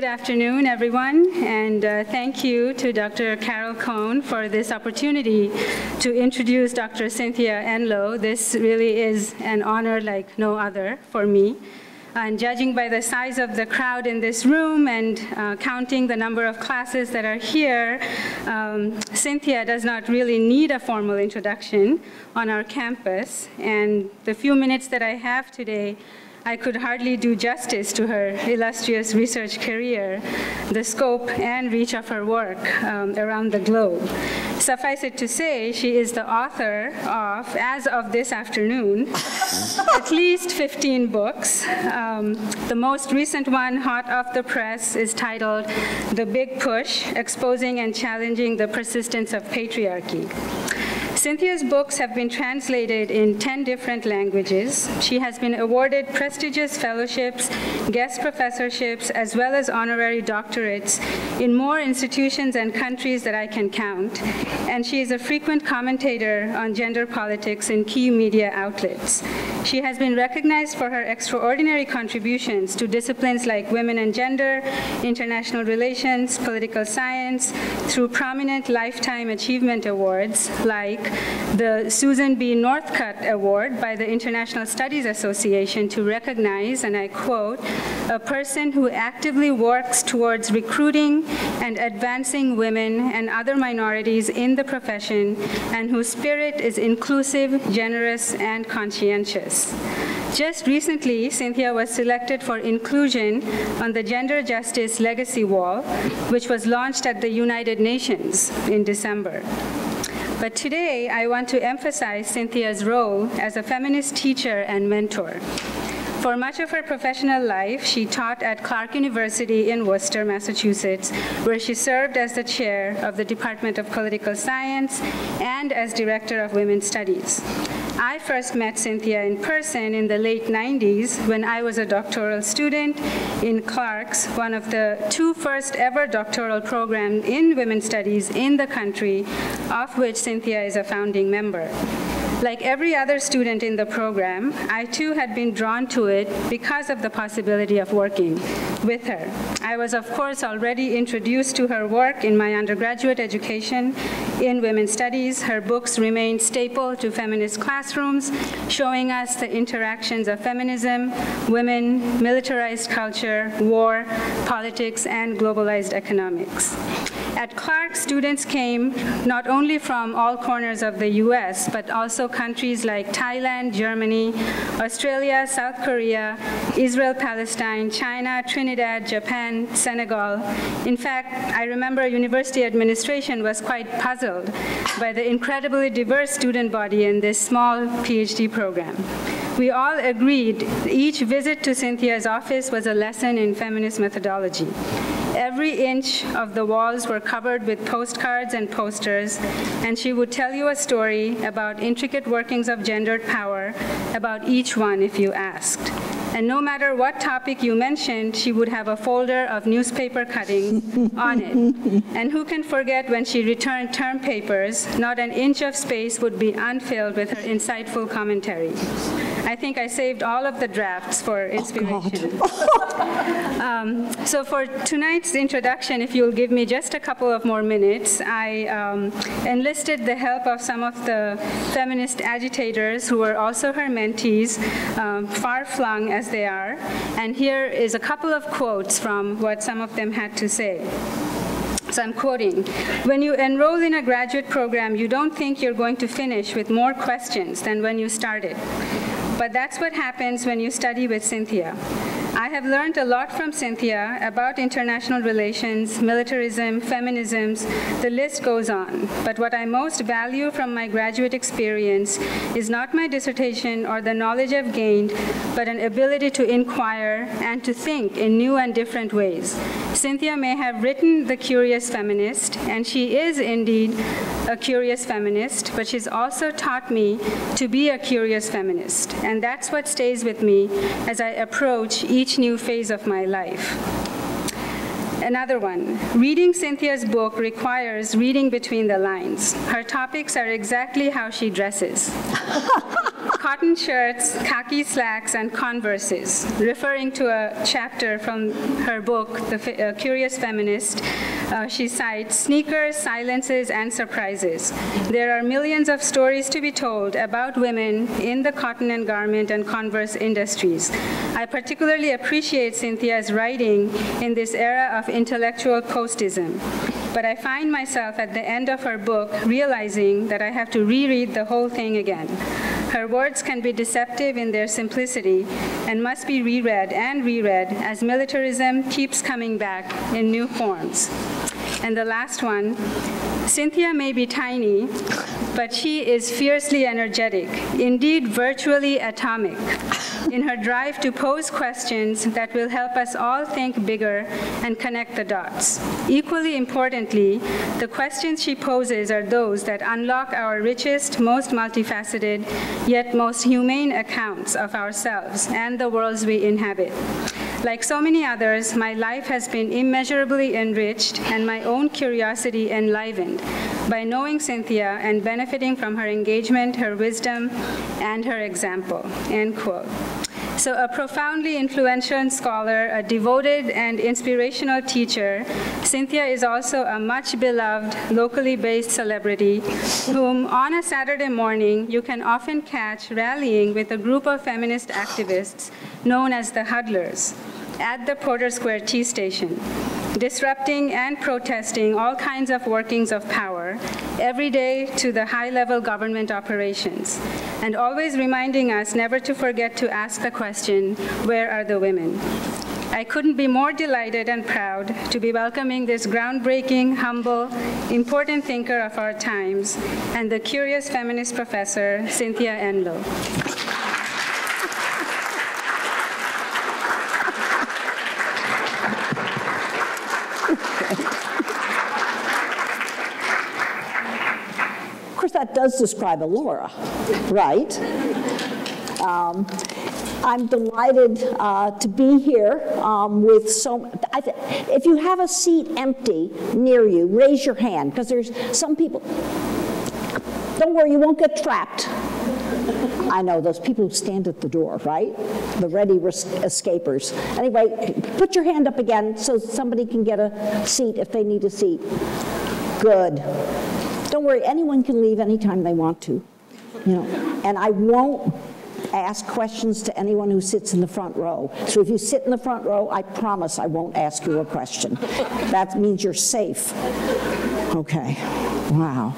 afternoon, everyone, and thank you to Dr. Carol Cohn for this opportunity to introduce Dr. Cynthia Enloe. This really is an honor like no other for me. And judging by the size of the crowd in this room and counting the number of classes that are here, Cynthia does not really need a formal introduction on our campus. And the few minutes that I have today, I could hardly do justice to her illustrious research career, the scope and reach of her work around the globe. Suffice it to say, she is the author of, as of this afternoon, at least 15 books. The most recent one, hot off the press, is titled The Big Push, Exposing and Challenging the Persistence of Patriarchy. Cynthia's books have been translated in 10 different languages. She has been awarded prestigious fellowships, guest professorships, as well as honorary doctorates in more institutions and countries that I can count. And she is a frequent commentator on gender politics in key media outlets. She has been recognized for her extraordinary contributions to disciplines like women and gender, international relations, political science, through prominent lifetime achievement awards like the Susan B. Northcutt Award by the International Studies Association to recognize, and I quote, a person who actively works towards recruiting and advancing women and other minorities in the profession and whose spirit is inclusive, generous, and conscientious. Just recently, Cynthia was selected for inclusion on the Gender Justice Legacy Wall, which was launched at the United Nations in December. But today, I want to emphasize Cynthia's role as a feminist teacher and mentor. For much of her professional life, she taught at Clark University in Worcester, Massachusetts, where she served as the chair of the Department of Political Science and as director of Women's Studies. I first met Cynthia in person in the late 90s when I was a doctoral student in Clark's, one of the two first ever doctoral programs in women's studies in the country, of which Cynthia is a founding member. Like every other student in the program, I too had been drawn to it because of the possibility of working with her. I was, of course, already introduced to her work in my undergraduate education in women's studies. Her books remain staple to feminist classrooms, showing us the interactions of feminism, women, militarized culture, war, politics, and globalized economics. At Clark, students came not only from all corners of the US, but also countries like Thailand, Germany, Australia, South Korea, Israel, Palestine, China, Trinidad, Japan, Senegal. In fact, I remember university administration was quite puzzled by the incredibly diverse student body in this small PhD program. We all agreed each visit to Cynthia's office was a lesson in feminist methodology. Every inch of the walls were covered with postcards and posters, and she would tell you a story about intricate workings of gendered power, about each one if you asked. And no matter what topic you mentioned, she would have a folder of newspaper cuttings on it. And who can forget when she returned term papers, not an inch of space would be unfilled with her insightful commentary. I think I saved all of the drafts for inspiration. So for tonight's introduction, if you'll give me just a couple of more minutes, I enlisted the help of some of the feminist agitators who were also her mentees, far-flung as they are. And here is a couple of quotes from what some of them had to say. So I'm quoting, "When you enroll in a graduate program, you don't think you're going to finish with more questions than when you started. But that's what happens when you study with Cynthia. I have learned a lot from Cynthia about international relations, militarism, feminisms, the list goes on. But what I most value from my graduate experience is not my dissertation or the knowledge I've gained, but an ability to inquire and to think in new and different ways. Cynthia may have written The Curious Feminist, and she is indeed a curious feminist, but she's also taught me to be a curious feminist. And that's what stays with me as I approach each new phase of my life." Another one, "Reading Cynthia's book requires reading between the lines. Her topics are exactly how she dresses." cotton shirts, khaki slacks, and Converses, referring to a chapter from her book, The Curious Feminist. She cites sneakers, silences, and surprises. There are millions of stories to be told about women in the cotton and garment and Converse industries. I particularly appreciate Cynthia's writing in this era of intellectual postism, but I find myself at the end of her book realizing that I have to reread the whole thing again. Her words can be deceptive in their simplicity and must be reread and reread as militarism keeps coming back in new forms. And the last one, Cynthia may be tiny, but she is fiercely energetic, indeed virtually atomic, in her drive to pose questions that will help us all think bigger and connect the dots. Equally importantly, the questions she poses are those that unlock our richest, most multifaceted, yet most humane accounts of ourselves and the worlds we inhabit. Like so many others, my life has been immeasurably enriched and my own curiosity enlivened by knowing Cynthia and benefiting from her engagement, her wisdom, and her example, end quote. So a profoundly influential scholar, a devoted and inspirational teacher, Cynthia is also a much beloved, locally based celebrity whom on a Saturday morning you can often catch rallying with a group of feminist activists known as the Huddlers at the Porter Square Tea Station, disrupting and protesting all kinds of workings of power, every day to the high-level government operations, and always reminding us never to forget to ask the question, where are the women? I couldn't be more delighted and proud to be welcoming this groundbreaking, humble, important thinker of our times, and the curious feminist professor, Cynthia Enloe. That does describe Elora, right? I'm delighted to be here with if you have a seat empty near you, raise your hand, because there's some people. Don't worry, you won't get trapped. I know, those people who stand at the door, right? The ready escapers. Anyway, put your hand up again so somebody can get a seat if they need a seat. Good. Don't worry, anyone can leave anytime they want to, and I won't ask questions to anyone who sits in the front row. So if you sit in the front row, I promise I won't ask you a question. That means you're safe. Okay, wow.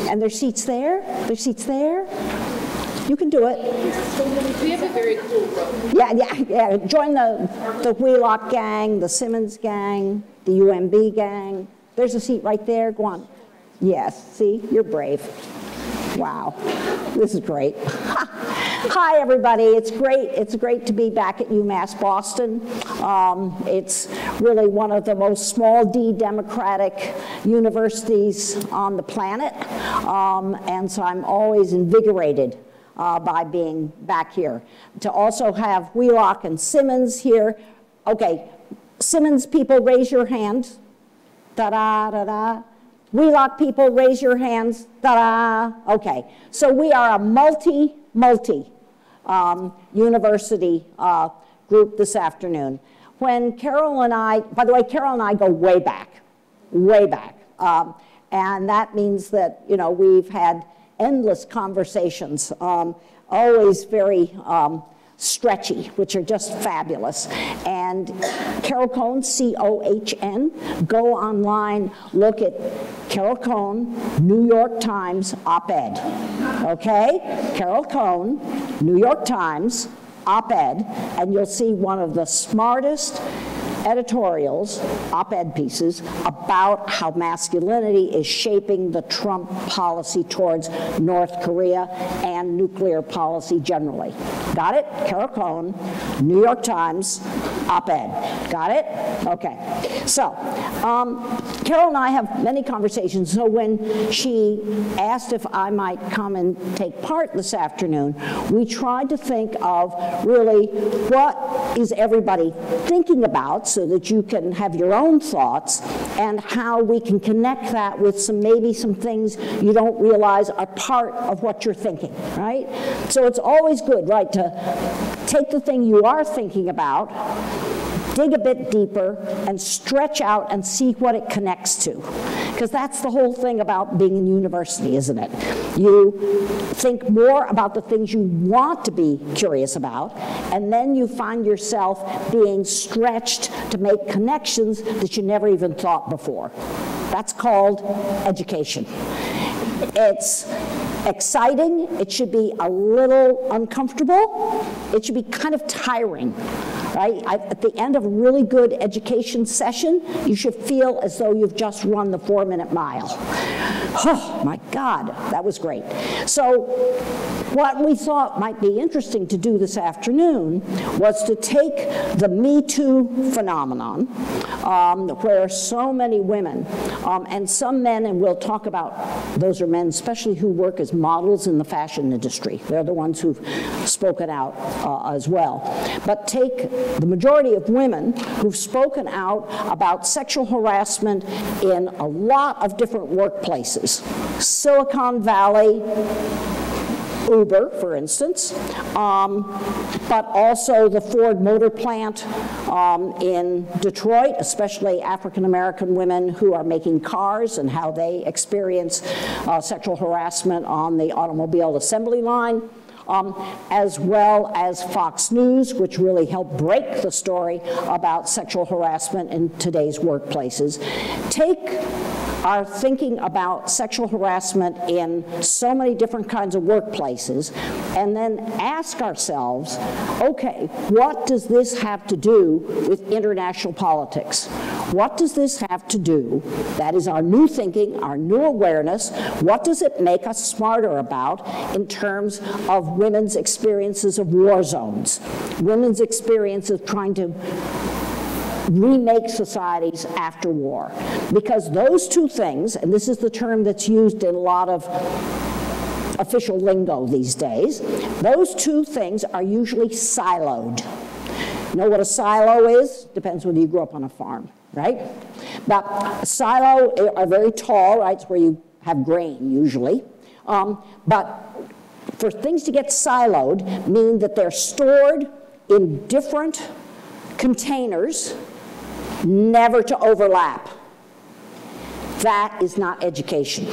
And there's seats there? There's seats there? You can do it. We have a very cool row. Yeah. Join the Wheelock gang, the Simmons gang, the UMB gang. There's a seat right there, go on. Yes, see, you're brave. Wow, this is great. Hi, everybody. It's great to be back at UMass Boston. It's really one of the most small d democratic universities on the planet, and so I'm always invigorated by being back here. To also have Wheelock and Simmons here. Okay, Simmons people, raise your hand. Da-da, da-da. Wheelock people, raise your hands. Ta-da! Okay, so we are a multi university group this afternoon. When Carol and I, by the way, Carol and I go way back, and that means that we've had endless conversations, always very stretchy, which are just fabulous. And Carol Cohn, C-O-H-N, go online, look at Carol Cohn, New York Times op-ed, okay? Carol Cohn, New York Times op-ed, and you'll see one of the smartest editorials, op-ed pieces, about how masculinity is shaping the Trump policy towards North Korea and nuclear policy generally. Got it? Carol Cohn, New York Times, op-ed. Got it? Okay. So, Carol and I have many conversations, so when she asked if I might come and take part this afternoon, we tried to think of really what is everybody thinking about so that you can have your own thoughts, and how we can connect that with maybe some things you don't realize are part of what you're thinking, right? So it's always good, right, to take the thing you are thinking about, dig a bit deeper, and stretch out and see what it connects to. Because that's the whole thing about being in university, isn't it? You think more about the things you want to be curious about, and then you find yourself being stretched to make connections that you never even thought before. That's called education. It's exciting. It should be a little uncomfortable. It should be kind of tiring. Right? At the end of a really good education session, you should feel as though you've just run the 4-minute mile. Oh my God, that was great. So what we thought might be interesting to do this afternoon was to take the MeToo phenomenon, where so many women and some men, and we'll talk about those are men especially who work as models in the fashion industry. They're the ones who've spoken out as well. But take the majority of women who've spoken out about sexual harassment in a lot of different workplaces. Silicon Valley, Uber, for instance, but also the Ford Motor Plant in Detroit, especially African-American women who are making cars and how they experience sexual harassment on the automobile assembly line. As well as Fox News, which really helped break the story about sexual harassment in today's workplaces. Take our thinking about sexual harassment in so many different kinds of workplaces, and then ask ourselves, okay, what does this have to do with international politics? What does this have to do? That is our new thinking, our new awareness. What does it make us smarter about in terms of women's experiences of war zones, women's experiences trying to remake societies after war? Because those two things, and this is the term that's used in a lot of official lingo these days, those two things are usually siloed. You know what a silo is? Depends whether you grew up on a farm, right? But a silo are very tall, right? It's where you have grain usually. But for things to get siloed mean that they're stored in different containers, never to overlap. That is not education.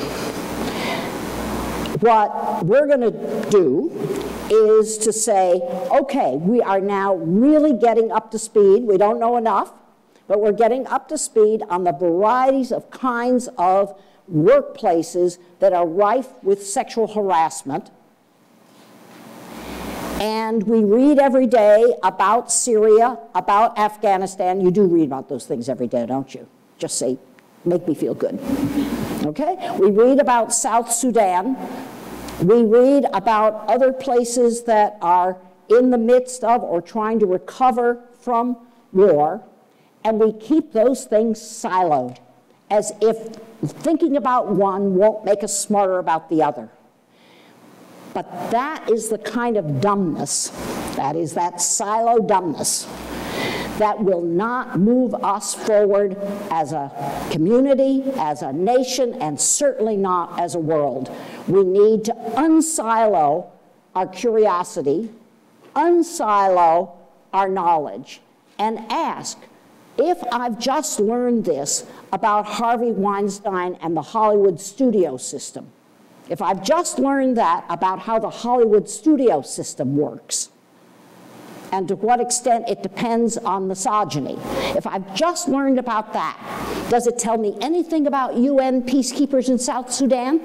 What we're going to do is to say, okay, we are now really getting up to speed. We don't know enough, but we're getting up to speed on the varieties of kinds of workplaces that are rife with sexual harassment. And we read every day about Syria, about Afghanistan. You do read about those things every day, don't you? Just say, make me feel good. Okay? We read about South Sudan. We read about other places that are in the midst of or trying to recover from war. And we keep those things siloed, as if thinking about one won't make us smarter about the other. But that is the kind of dumbness, that is that silo dumbness, that will not move us forward as a community, as a nation, and certainly not as a world. We need to unsilo our curiosity, unsilo our knowledge, and ask, if I've just learned this about Harvey Weinstein and the Hollywood studio system, if I've just learned that about how the Hollywood studio system works, and to what extent it depends on misogyny, if I've just learned about that, does it tell me anything about UN peacekeepers in South Sudan?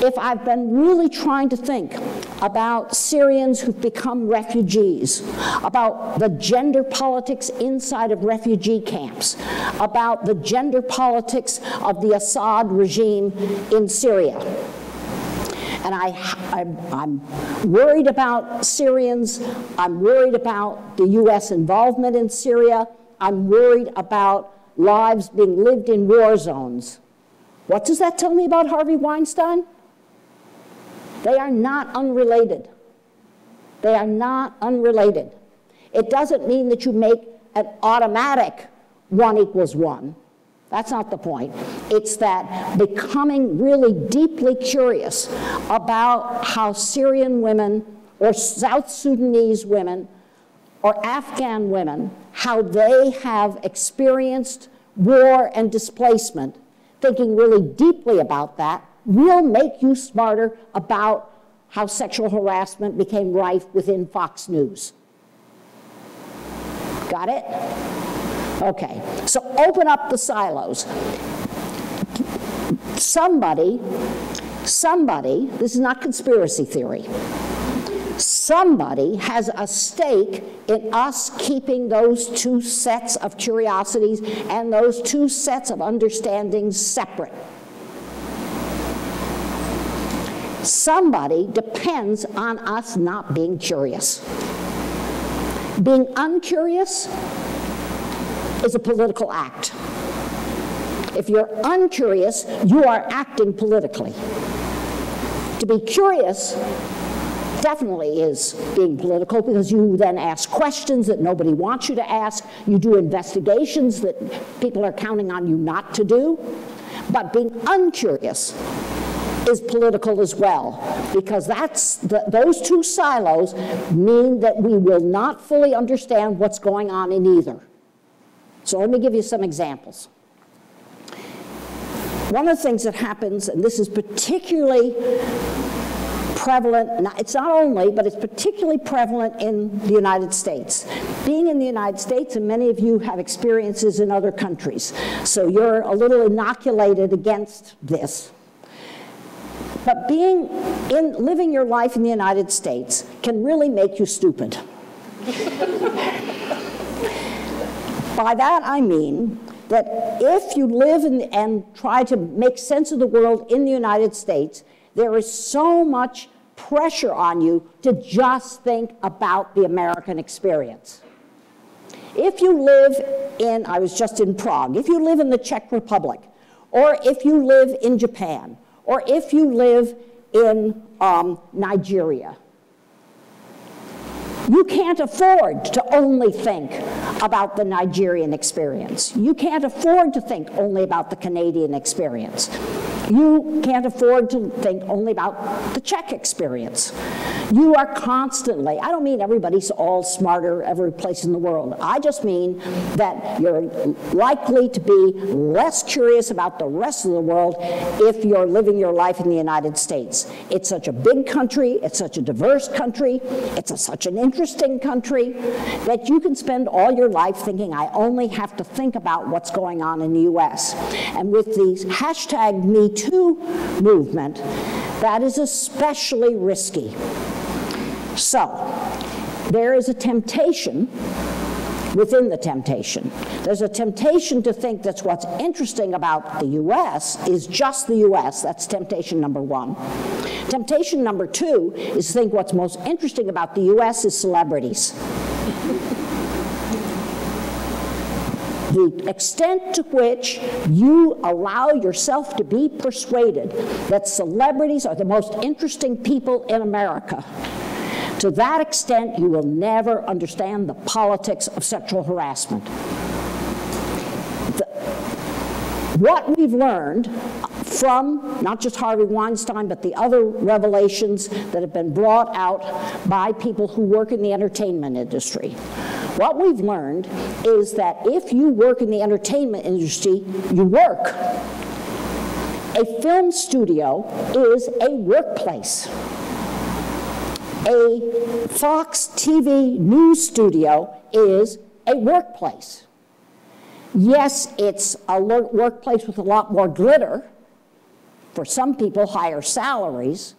If I've been really trying to think about Syrians who've become refugees, about the gender politics inside of refugee camps, about the gender politics of the Assad regime in Syria. And I'm worried about Syrians. I'm worried about the US involvement in Syria. I'm worried about lives being lived in war zones. What does that tell me about Harvey Weinstein? They are not unrelated. They are not unrelated. It doesn't mean that you make an automatic 1 = 1. That's not the point. It's that becoming really deeply curious about how Syrian women or South Sudanese women or Afghan women, how they have experienced war and displacement, thinking really deeply about that, will make you smarter about how sexual harassment became rife within Fox News. Got it? Okay, so open up the silos. Somebody, this is not conspiracy theory, somebody has a stake in us keeping those two sets of curiosities and those two sets of understandings separate. Somebody depends on us not being curious. Being uncurious is a political act. If you're uncurious, you are acting politically. To be curious definitely is being political, because you then ask questions that nobody wants you to ask. You do investigations that people are counting on you not to do. But being uncurious is political as well, because those two silos mean that we will not fully understand what's going on in either. So let me give you some examples. One of the things that happens, and this is particularly prevalent, it's not only, but it's particularly prevalent in the United States. Being in the United States, and many of you have experiences in other countries, so you're a little inoculated against this. But living your life in the United States can really make you stupid. By that I mean that if you live and try to make sense of the world in the United States, there is so much pressure on you to just think about the American experience. If you live in, I was just in Prague, if you live in the Czech Republic, or if you live in Japan, or if you live in Nigeria, you can't afford to only think about the Nigerian experience. You can't afford to think only about the Canadian experience. You can't afford to think only about the Czech experience. You are constantly, I don't mean everybody's all smarter every place in the world. I just mean that you're likely to be less curious about the rest of the world if you're living your life in the United States. It's such a big country, it's such a diverse country, it's such an interesting country that you can spend all your life thinking, I only have to think about what's going on in the US. And with the hashtag MeToo movement, that is especially risky. So, there is a temptation within the temptation. There's a temptation to think that what's interesting about the US is just the US. That's temptation number one. Temptation number two is to think what's most interesting about the US is celebrities. The extent to which you allow yourself to be persuaded that celebrities are the most interesting people in America, to that extent, you will never understand the politics of sexual harassment. What we've learned from not just Harvey Weinstein, but the other revelations that have been brought out by people who work in the entertainment industry, what we've learned is that if you work in the entertainment industry, you work. A film studio is a workplace. A Fox TV news studio is a workplace. Yes, it's a workplace with a lot more glitter. For some people, higher salaries,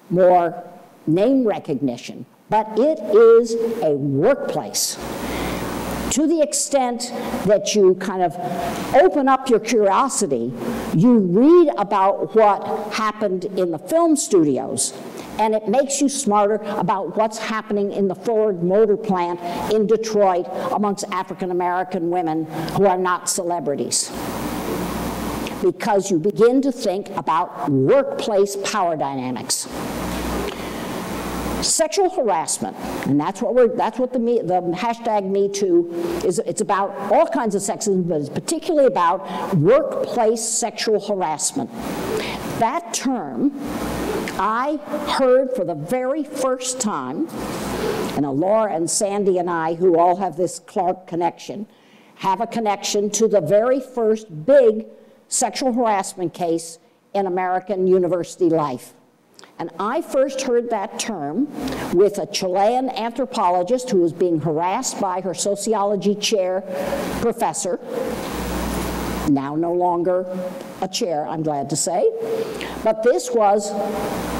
more name recognition. But it is a workplace. To the extent that you kind of open up your curiosity, you read about what happened in the film studios, and it makes you smarter about what's happening in the Ford Motor Plant in Detroit amongst African American women who are not celebrities. Because you begin to think about workplace power dynamics. Sexual harassment, and that's what the hashtag MeToo is. It's about all kinds of sexism, but it's particularly about workplace sexual harassment. That term I heard for the very first time, and Laura and Sandy and I, who all have this Clark connection, have a connection to the very first big sexual harassment case in American university life. And I first heard that term with a Chilean anthropologist who was being harassed by her sociology chair professor, now no longer a chair, I'm glad to say. But this was,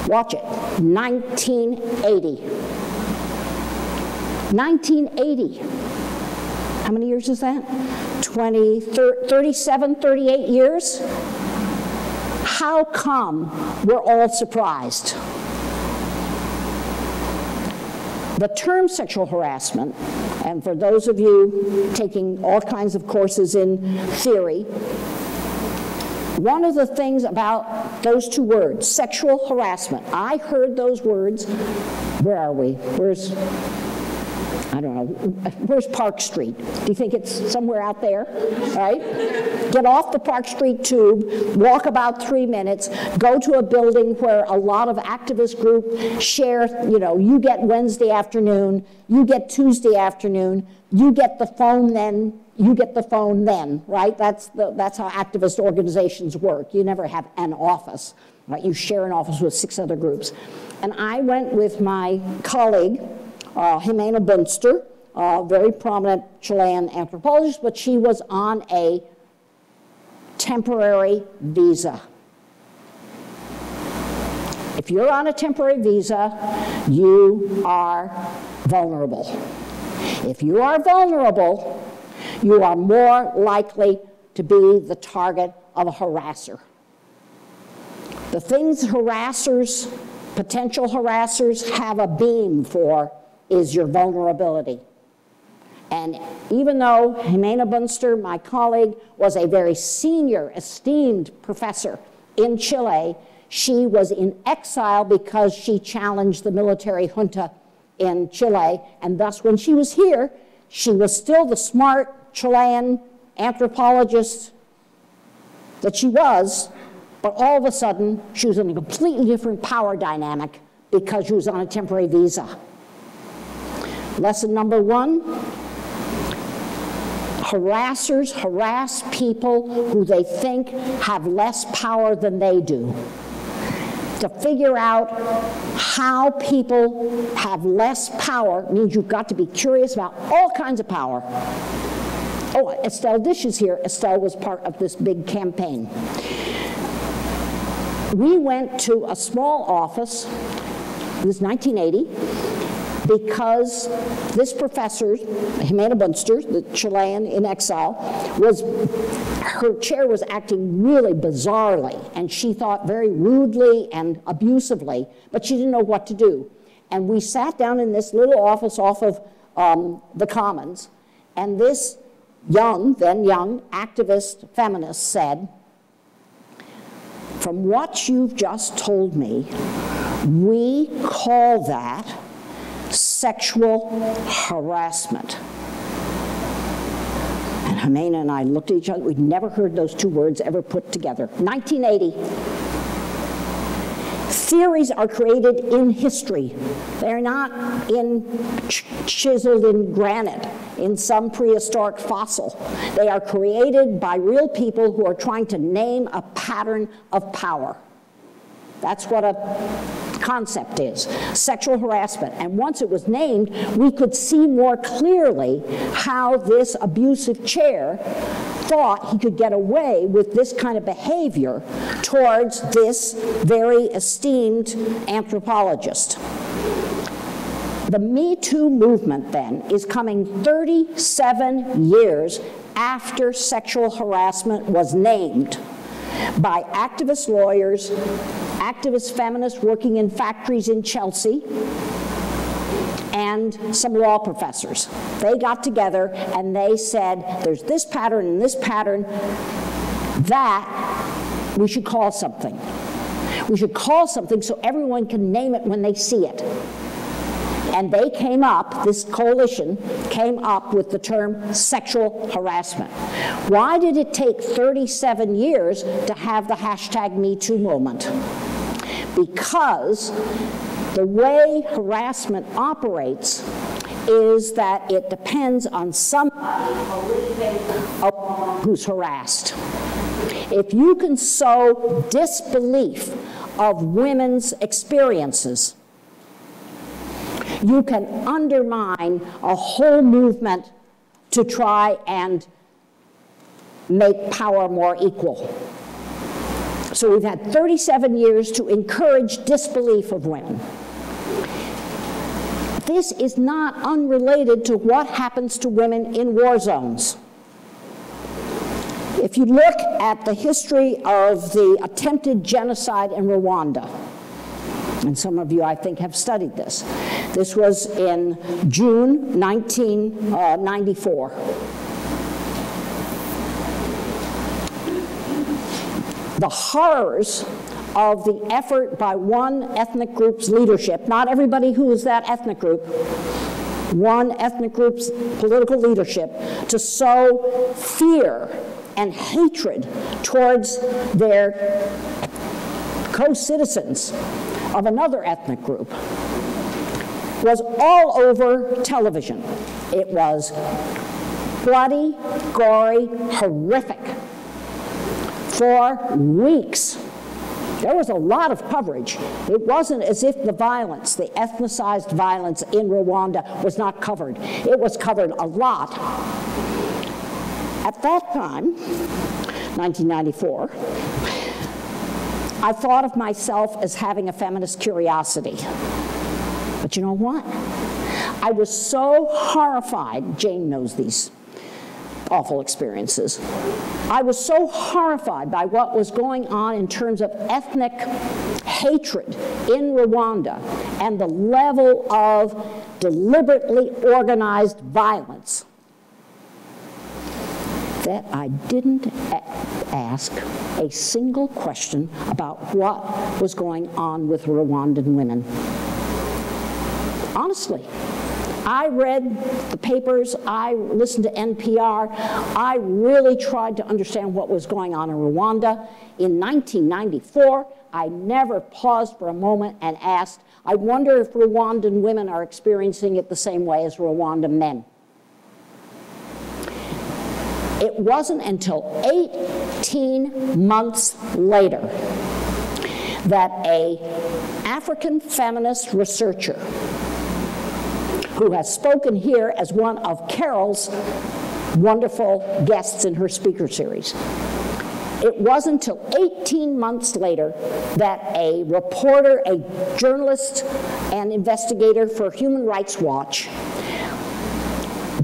watch it, 1980. 1980. How many years is that? 37, 38 years? How come we're all surprised? The term sexual harassment, and for those of you taking all kinds of courses in theory, one of the things about those two words, sexual harassment, I heard those words, where are we? I don't know, where's Park Street? Do you think it's somewhere out there, right? Get off the Park Street tube, walk about 3 minutes, go to a building where a lot of activist groups share, you get Wednesday afternoon, you get Tuesday afternoon, you get the phone then, you get the phone then, right? That's how activist organizations work. You never have an office, right? You share an office with 6 other groups. And I went with my colleague, Jimena Bunster, a very prominent Chilean anthropologist, but she was on a temporary visa. If you're on a temporary visa, you are vulnerable. If you are vulnerable, you are more likely to be the target of a harasser. The things harassers, potential harassers, have a beam for is your vulnerability. And even though Jimena Bunster, my colleague, was a very senior, esteemed professor in Chile, she was in exile because she challenged the military junta in Chile, and thus when she was here, she was still the smart Chilean anthropologist that she was, but all of a sudden, she was in a completely different power dynamic because she was on a temporary visa. Lesson number 1, harassers harass people who they think have less power than they do. To figure out how people have less power means you've got to be curious about all kinds of power. Oh, Estelle Dish is here. Estelle was part of this big campaign. We went to a small office, it was 1980, because this professor, Jimena Bunster, the Chilean in exile, her chair was acting really bizarrely, and she thought very rudely and abusively, but she didn't know what to do. And we sat down in this little office off of the Commons, and this then young, activist feminist said, "From what you've just told me, we call that sexual harassment." And Jimena and I looked at each other. We'd never heard those two words ever put together. 1980. Theories are created in history. They're not chiseled in granite in some prehistoric fossil. They are created by real people who are trying to name a pattern of power. That's what a concept is, sexual harassment. And once it was named, we could see more clearly how this abusive chair thought he could get away with this kind of behavior towards this very esteemed anthropologist. The MeToo movement, then, is coming 37 years after sexual harassment was named by activist lawyers, activist feminists working in factories in Chelsea, and some law professors. They got together and they said, there's this pattern and this pattern that we should call something. We should call something so everyone can name it when they see it. And they came up, this coalition came up with the term sexual harassment. Why did it take 37 years to have the hashtag MeToo moment? Because the way harassment operates is that it depends on somebody who's harassed. If you can sow disbelief of women's experiences, you can undermine a whole movement to try and make power more equal. So we've had 37 years to encourage disbelief of women. This is not unrelated to what happens to women in war zones. If you look at the history of the attempted genocide in Rwanda, and some of you, I think, have studied this. This was in June 1994. The horrors of the effort by one ethnic group's leadership, not everybody who is that ethnic group, one ethnic group's political leadership, to sow fear and hatred towards their co-citizens of another ethnic group, was all over television. It was bloody, gory, horrific. For weeks, there was a lot of coverage. It wasn't as if the violence, the ethnicized violence in Rwanda was not covered. It was covered a lot. At that time, 1994, I thought of myself as having a feminist curiosity. But you know what? I was so horrified, Jane knows these awful experiences. I was so horrified by what was going on in terms of ethnic hatred in Rwanda and the level of deliberately organized violence that I didn't ask a single question about what was going on with Rwandan women. Honestly. I read the papers, I listened to NPR, I really tried to understand what was going on in Rwanda. In 1994, I never paused for a moment and asked, I wonder if Rwandan women are experiencing it the same way as Rwandan men. It wasn't until 18 months later that an African feminist researcher who has spoken here as one of Carol's wonderful guests in her speaker series. It wasn't until 18 months later that a reporter, a journalist and investigator for Human Rights Watch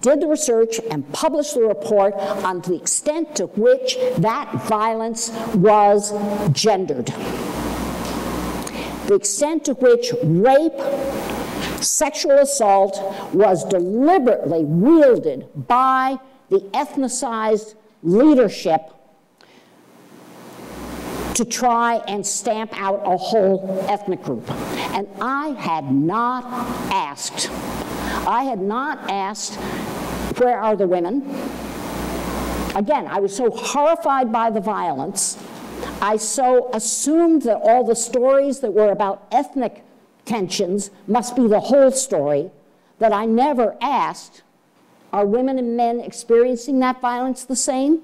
did the research and published the report on the extent to which that violence was gendered. The extent to which rape, sexual assault was deliberately wielded by the ethnicized leadership to try and stamp out a whole ethnic group. And I had not asked, where are the women? Again, I was so horrified by the violence, I so assumed that all the stories that were about ethnic tensions must be the whole story, that I never asked, are women and men experiencing that violence the same?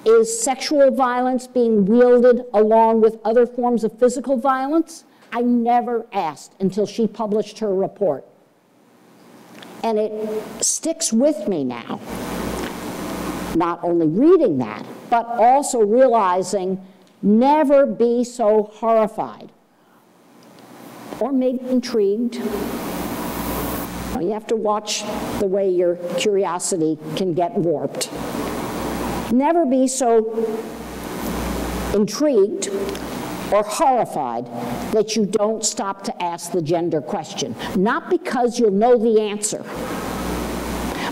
Is sexual violence being wielded along with other forms of physical violence? I never asked until she published her report. And it sticks with me now, not only reading that, but also realizing never be so horrified or maybe intrigued. You have to watch the way your curiosity can get warped. Never be so intrigued or horrified that you don't stop to ask the gender question. Not because you'll know the answer,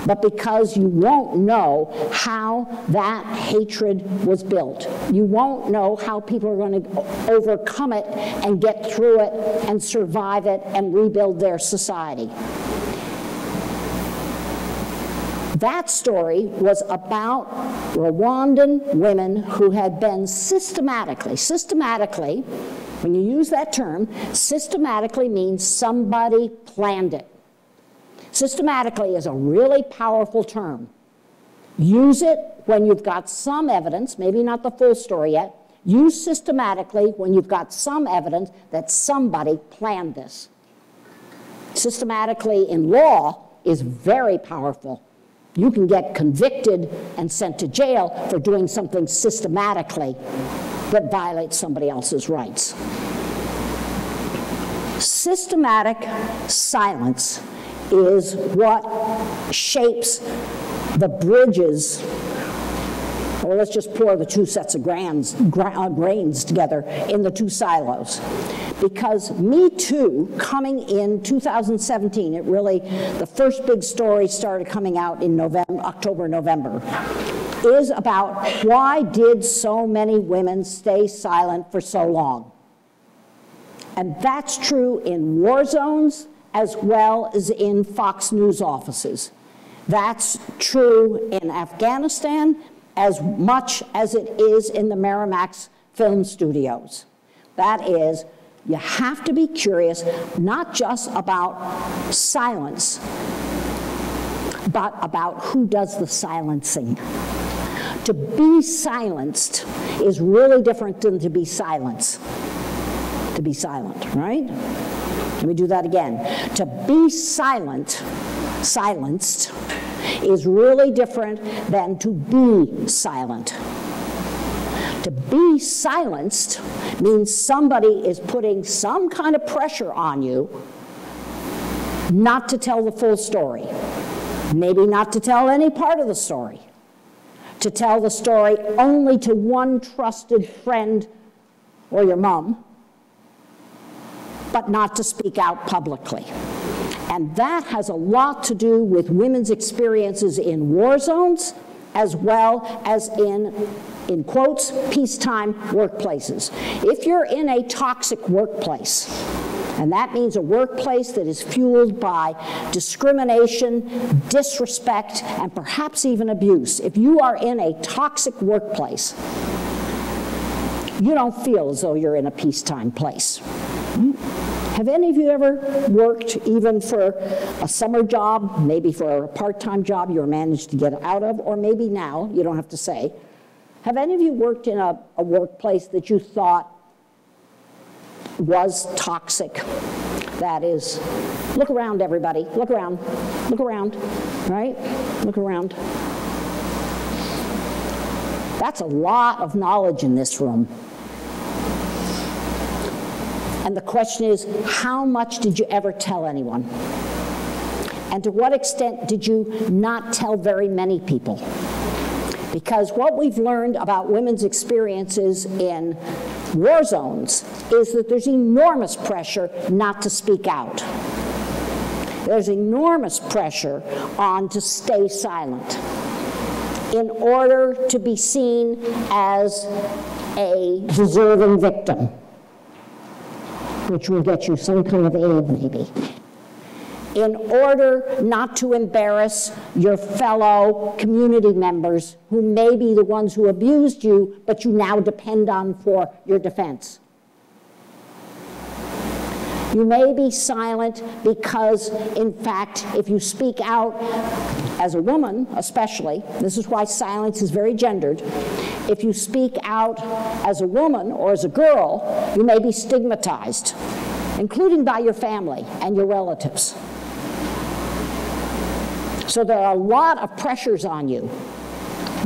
but because you won't know how that hatred was built. You won't know how people are going to overcome it and get through it and survive it and rebuild their society. That story was about Rwandan women who had been systematically, when you use that term, systematically means somebody planned it. Systematically is a really powerful term. Use it when you've got some evidence, maybe not the full story yet. Use systematically when you've got some evidence that somebody planned this. Systematically in law is very powerful. You can get convicted and sent to jail for doing something systematically that violates somebody else's rights. Systematic silence is what shapes the bridges, or let's just pour the two sets of grains together in the two silos. Because MeToo, coming in 2017, the first big story started coming out in October, November, is about why did so many women stay silent for so long? And that's true in war zones as well as in Fox News offices. That's true in Afghanistan as much as it is in the Miramax film studios. That is, you have to be curious, not just about silence, but about who does the silencing. To be silenced is really different than to be silenced. To be silent, right? Let me do that again. To be silenced is really different than to be silent. To be silenced means somebody is putting some kind of pressure on you not to tell the full story, maybe not to tell any part of the story, to tell the story only to one trusted friend or your mom, but not to speak out publicly. And that has a lot to do with women's experiences in war zones as well as in quotes, peacetime workplaces. If you're in a toxic workplace, and that means a workplace that is fueled by discrimination, disrespect, and perhaps even abuse, if you are in a toxic workplace, you don't feel as though you're in a peacetime place. Have any of you ever worked even for a summer job, maybe for a part-time job you managed to get out of, or maybe now, you don't have to say. Have any of you worked in a workplace that you thought was toxic? That is, look around, everybody. Look around, right? Look around. That's a lot of knowledge in this room. And the question is, how much did you ever tell anyone? And to what extent did you not tell very many people? Because what we've learned about women's experiences in war zones is that there's enormous pressure not to speak out. There's enormous pressure on to stay silent in order to be seen as a deserving victim, which will get you some kind of aid, maybe. In order not to embarrass your fellow community members who may be the ones who abused you, but you now depend on for your defense. You may be silent because, in fact, if you speak out as a woman, especially, this is why silence is very gendered, if you speak out as a woman or as a girl, you may be stigmatized, including by your family and your relatives. So there are a lot of pressures on you,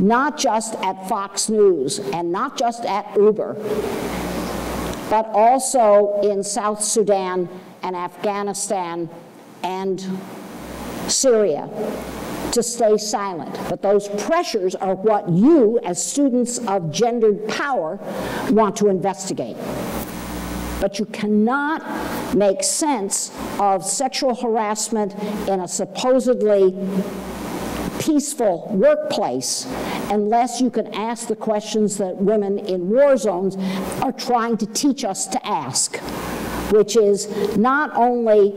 not just at Fox News and not just at Uber, but also in South Sudan and Afghanistan and Syria, to stay silent. But those pressures are what you, as students of gendered power, want to investigate. But you cannot make sense of sexual harassment in a supposedly peaceful workplace unless you can ask the questions that women in war zones are trying to teach us to ask, which is not only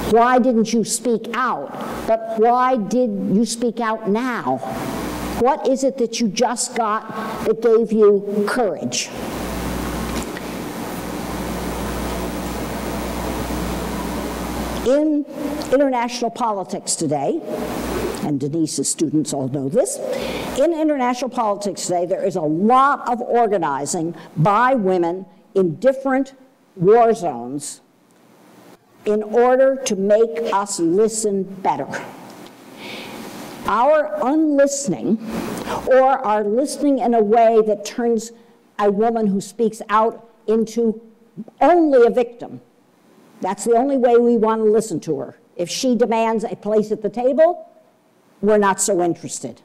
why didn't you speak out, but why did you speak out now? What is it that you just got that gave you courage? In international politics today, and Denise's students all know this, in international politics today there is a lot of organizing by women in different war zones in order to make us listen better. Our unlistening, or our listening in a way that turns a woman who speaks out into only a victim, that's the only way we want to listen to her. If she demands a place at the table, we're not so interested.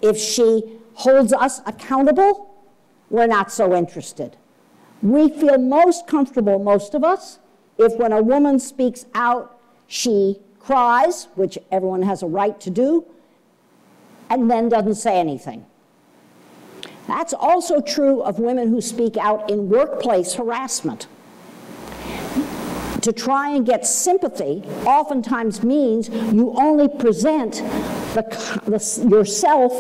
If she holds us accountable, we're not so interested. We feel most comfortable, most of us, if when a woman speaks out, she cries, which everyone has a right to do, and then doesn't say anything. That's also true of women who speak out in workplace harassment. To try and get sympathy oftentimes means you only present yourself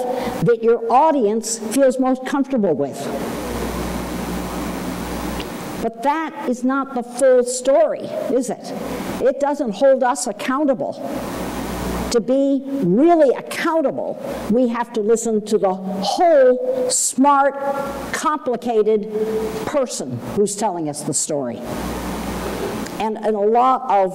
that your audience feels most comfortable with. But that is not the full story, is it? It doesn't hold us accountable. To be really accountable, we have to listen to the whole smart, complicated person who's telling us the story. And a lot of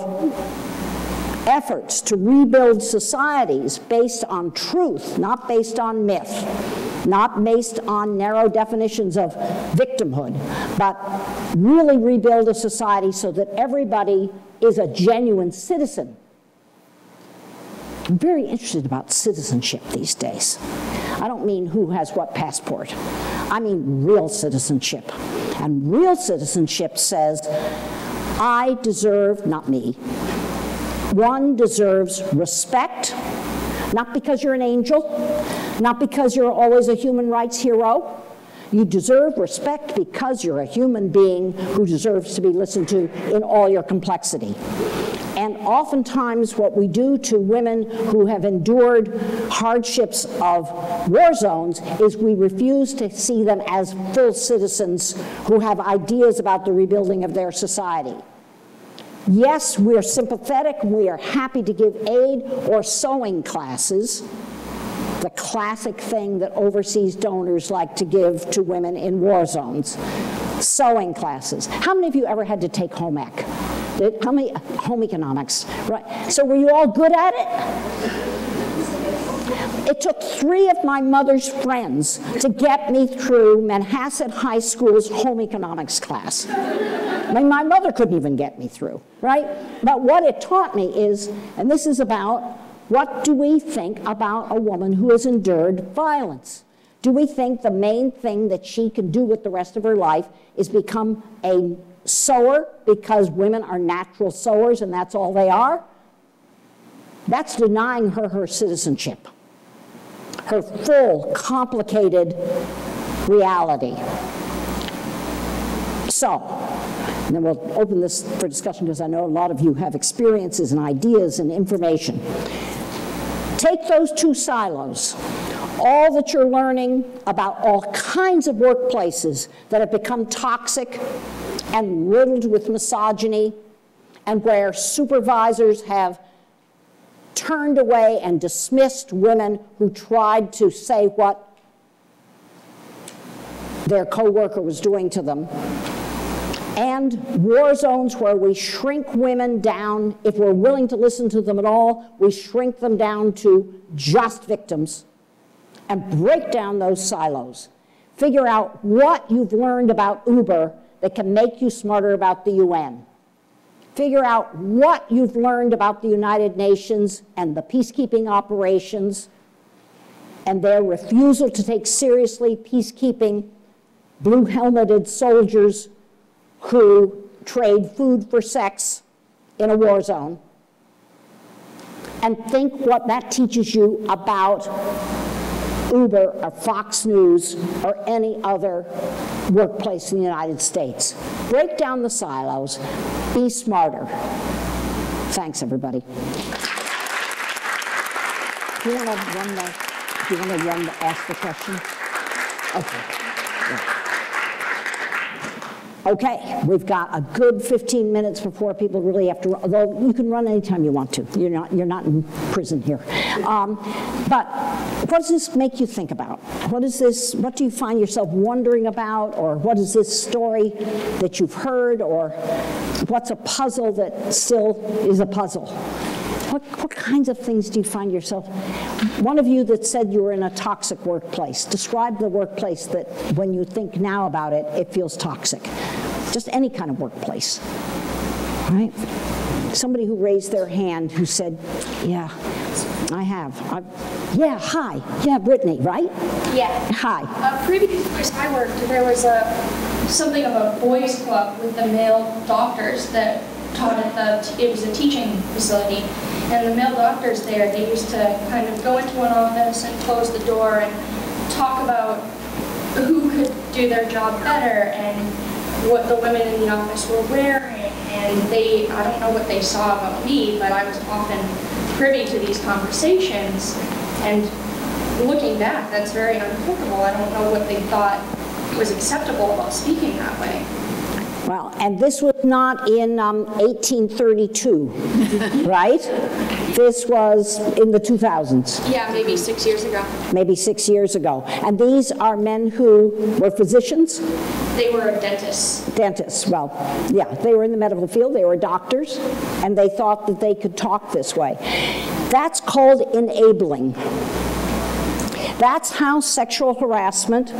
efforts to rebuild societies based on truth, not based on myth, not based on narrow definitions of victimhood, but really rebuild a society so that everybody is a genuine citizen. I'm very interested about citizenship these days. I don't mean who has what passport. I mean real citizenship. And real citizenship says, I deserve, not me, one deserves respect, not because you're an angel, not because you're always a human rights hero. You deserve respect because you're a human being who deserves to be listened to in all your complexity. And oftentimes what we do to women who have endured hardships of war zones is we refuse to see them as full citizens who have ideas about the rebuilding of their society. Yes, we're sympathetic, we are happy to give aid or sewing classes, the classic thing that overseas donors like to give to women in war zones. Sewing classes. How many of you ever had to take home ec? How many? Home economics, right? So were you all good at it? It took 3 of my mother's friends to get me through Manhasset High School's home economics class. I mean, my mother couldn't even get me through, right? But what it taught me is, and this is about, what do we think about a woman who has endured violence? Do we think the main thing that she can do with the rest of her life is become a sewer because women are natural sewers and that's all they are? That's denying her her citizenship, her full, complicated reality. So, and then we'll open this for discussion because I know a lot of you have experiences and ideas and information. Take those 2 silos, all that you're learning about all kinds of workplaces that have become toxic and riddled with misogyny, and where supervisors have turned away and dismissed women who tried to say what their coworker was doing to them, and war zones where we shrink women down. If we're willing to listen to them at all, we shrink them down to just victims and break down those silos. Figure out what you've learned about Uber that can make you smarter about the UN. Figure out what you've learned about the United Nations and the peacekeeping operations and their refusal to take seriously peacekeeping blue-helmeted soldiers who trade food for sex in a war zone. and think what that teaches you about Uber or Fox News or any other workplace in the United States. Break down the silos. Be smarter. Thanks, everybody. Do you want to ask the question? Okay. Yeah. Okay, we've got a good 15 minutes before people really have to run, although you can run anytime you want to. You're not in prison here. But what does this make you think about? What do you find yourself wondering about, or what is this story that you've heard, or what's a puzzle that still is a puzzle? What kinds of things do you find yourself? One of you that said you were in a toxic workplace. Describe the workplace that when you think now about it, it feels toxic. Just any kind of workplace, right? Somebody who raised their hand who said, yeah, I have. Yeah, hi. Yeah, Brittany, right? Yeah. Hi. Previous place I worked, there was something of a boys' club with the male doctors that taught at it was a teaching facility, and the male doctors there, they used to kind of go into an office and close the door and talk about who could do their job better and what the women in the office were wearing, and I don't know what they saw about me, but I was often privy to these conversations, and looking back, that's very uncomfortable. I don't know what they thought was acceptable about speaking that way. Well, and this was not in 1832, right? This was in the 2000s. Yeah, maybe 6 years ago. Maybe 6 years ago. And these are men who were physicians? They were dentists. Dentists, well, yeah, they were in the medical field, they were doctors, and they thought that they could talk this way. That's called enabling. That's how sexual harassment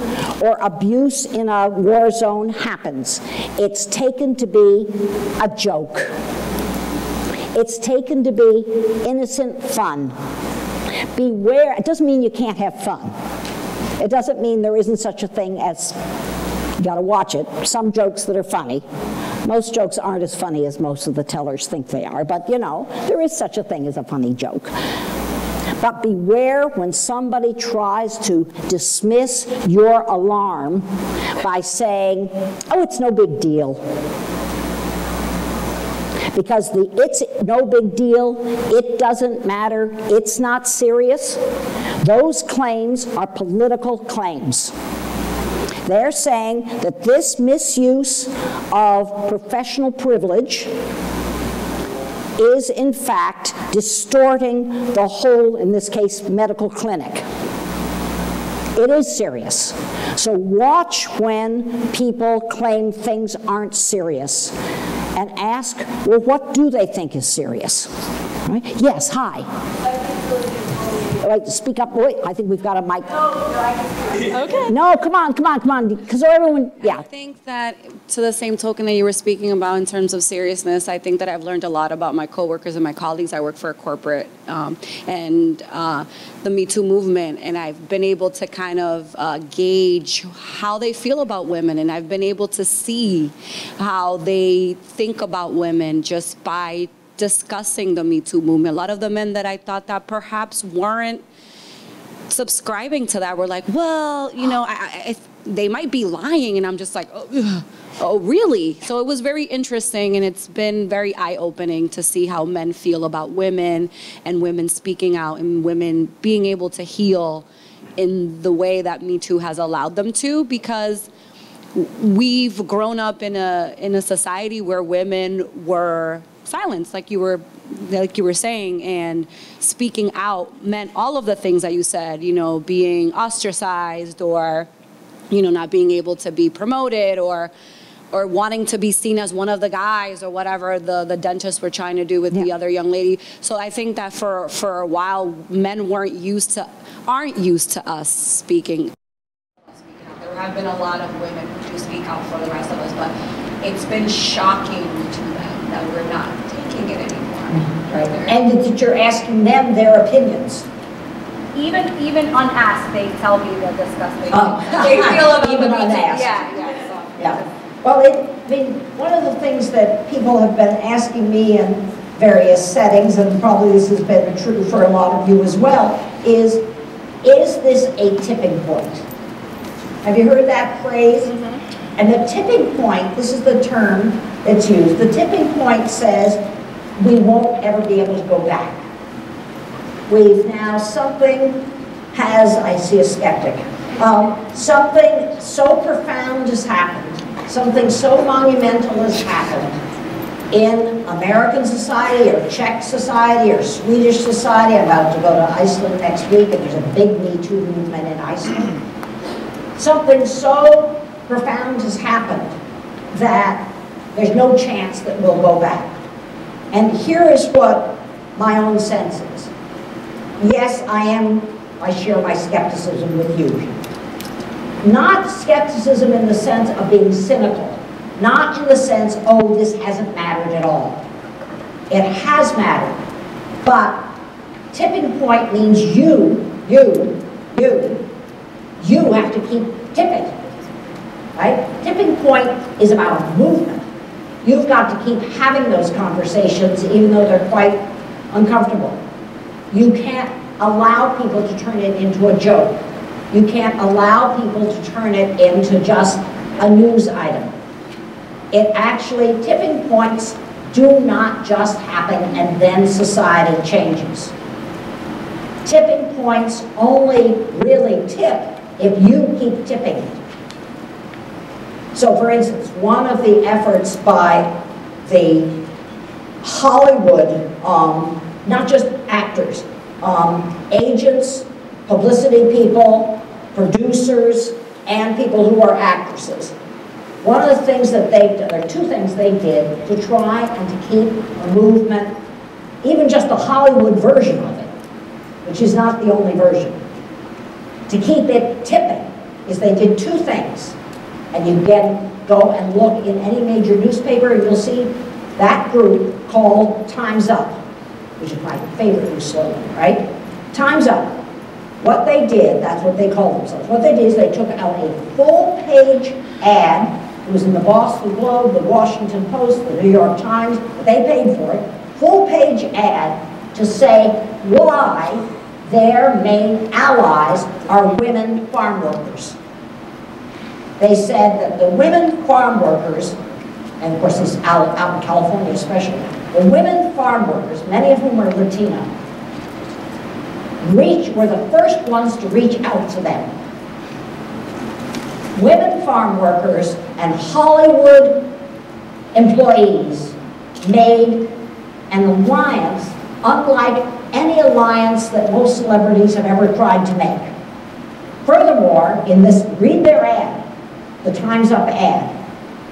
or abuse in a war zone happens. It's taken to be a joke. It's taken to be innocent fun. Beware, it doesn't mean you can't have fun. It doesn't mean there isn't such a thing as, you gotta watch it, some jokes that are funny. Most jokes aren't as funny as most of the tellers think they are, but you know, there is such a thing as a funny joke. But beware when somebody tries to dismiss your alarm by saying, oh, it's no big deal. Because the it's no big deal, it doesn't matter, it's not serious, those claims are political claims. They're saying that this misuse of professional privilege is in fact distorting the whole, in this case, medical clinic. It is serious. So watch when people claim things aren't serious and ask, well, what do they think is serious? Right? Yes, hi. Right, speak up. Wait, I think we've got a mic. Okay. No, come on, because everyone, yeah. I think that to the same token that you were speaking about in terms of seriousness, I think that I've learned a lot about my coworkers and my colleagues. I work for a corporate and the MeToo movement, and I've been able to kind of gauge how they feel about women, and I've been able to see how they think about women just by discussing the MeToo movement. A lot of the men that I thought that perhaps weren't subscribing to that were like, well, you know, they might be lying, and I'm just like, oh, really? So it was very interesting, and it's been very eye-opening to see how men feel about women and women speaking out and women being able to heal in the way that MeToo has allowed them to, because we've grown up in a society where women were silenced, like you were saying, and speaking out meant all of the things that you said, you know, being ostracized, or, you know, not being able to be promoted, or wanting to be seen as one of the guys, or whatever the dentists were trying to do with the other young lady. So I think that for a while, men aren't used to us speaking. There have been a lot of women who do speak out for the rest of us, but it's been shocking to them that we're not taking it anymore. Right? And that you're asking them their opinions. Even unasked, they tell me the disgusting they feel about even unasked. Yeah. Well, I mean, one of the things that people have been asking me, and various settings, and probably this has been true for a lot of you as well, is this a tipping point? Have you heard that phrase? Mm-hmm. And the tipping point, this is the term that's used, the tipping point says we won't ever be able to go back. We've now, something has, I see a skeptic, something so profound has happened, something so monumental has happened in American society or Czech society or Swedish society. I'm about to go to Iceland next week, and there's a big MeToo movement in Iceland. Something so profound has happened that there's no chance that we'll go back. And here is what my own sense is. Yes, I share my skepticism with you. Not skepticism in the sense of being cynical. Not in the sense, oh, this hasn't mattered at all. It has mattered. But tipping point means you have to keep tipping. Right? Tipping point is about a movement. You've got to keep having those conversations even though they're quite uncomfortable. You can't allow people to turn it into a joke. You can't allow people to turn it into just a news item. It actually, tipping points do not just happen and then society changes. Tipping points only really tip if you keep tipping it. So for instance, one of the efforts by the Hollywood, not just actors, agents, publicity people, producers, and people who are actresses. One of the things that they've done, there are two things they did to try and to keep a movement, even just the Hollywood version of it, which is not the only version, to keep it tipping, is they did two things. And you can go and look in any major newspaper and you'll see that group called Time's Up, which is my favorite new slogan, right? Time's Up. What they did, that's what they call themselves. What they did is they took out a full-page ad. It was in the Boston Globe, the Washington Post, the New York Times. They paid for it. Full-page ad to say why their main allies are women farm workers. They said that the women farm workers, and of course this is out in California especially, the women farm workers, many of whom are Latino, were the first ones to reach out to them. Women farm workers and Hollywood employees made an alliance unlike any alliance that most celebrities have ever tried to make. Furthermore, in this, read their ad, the Time's Up ad,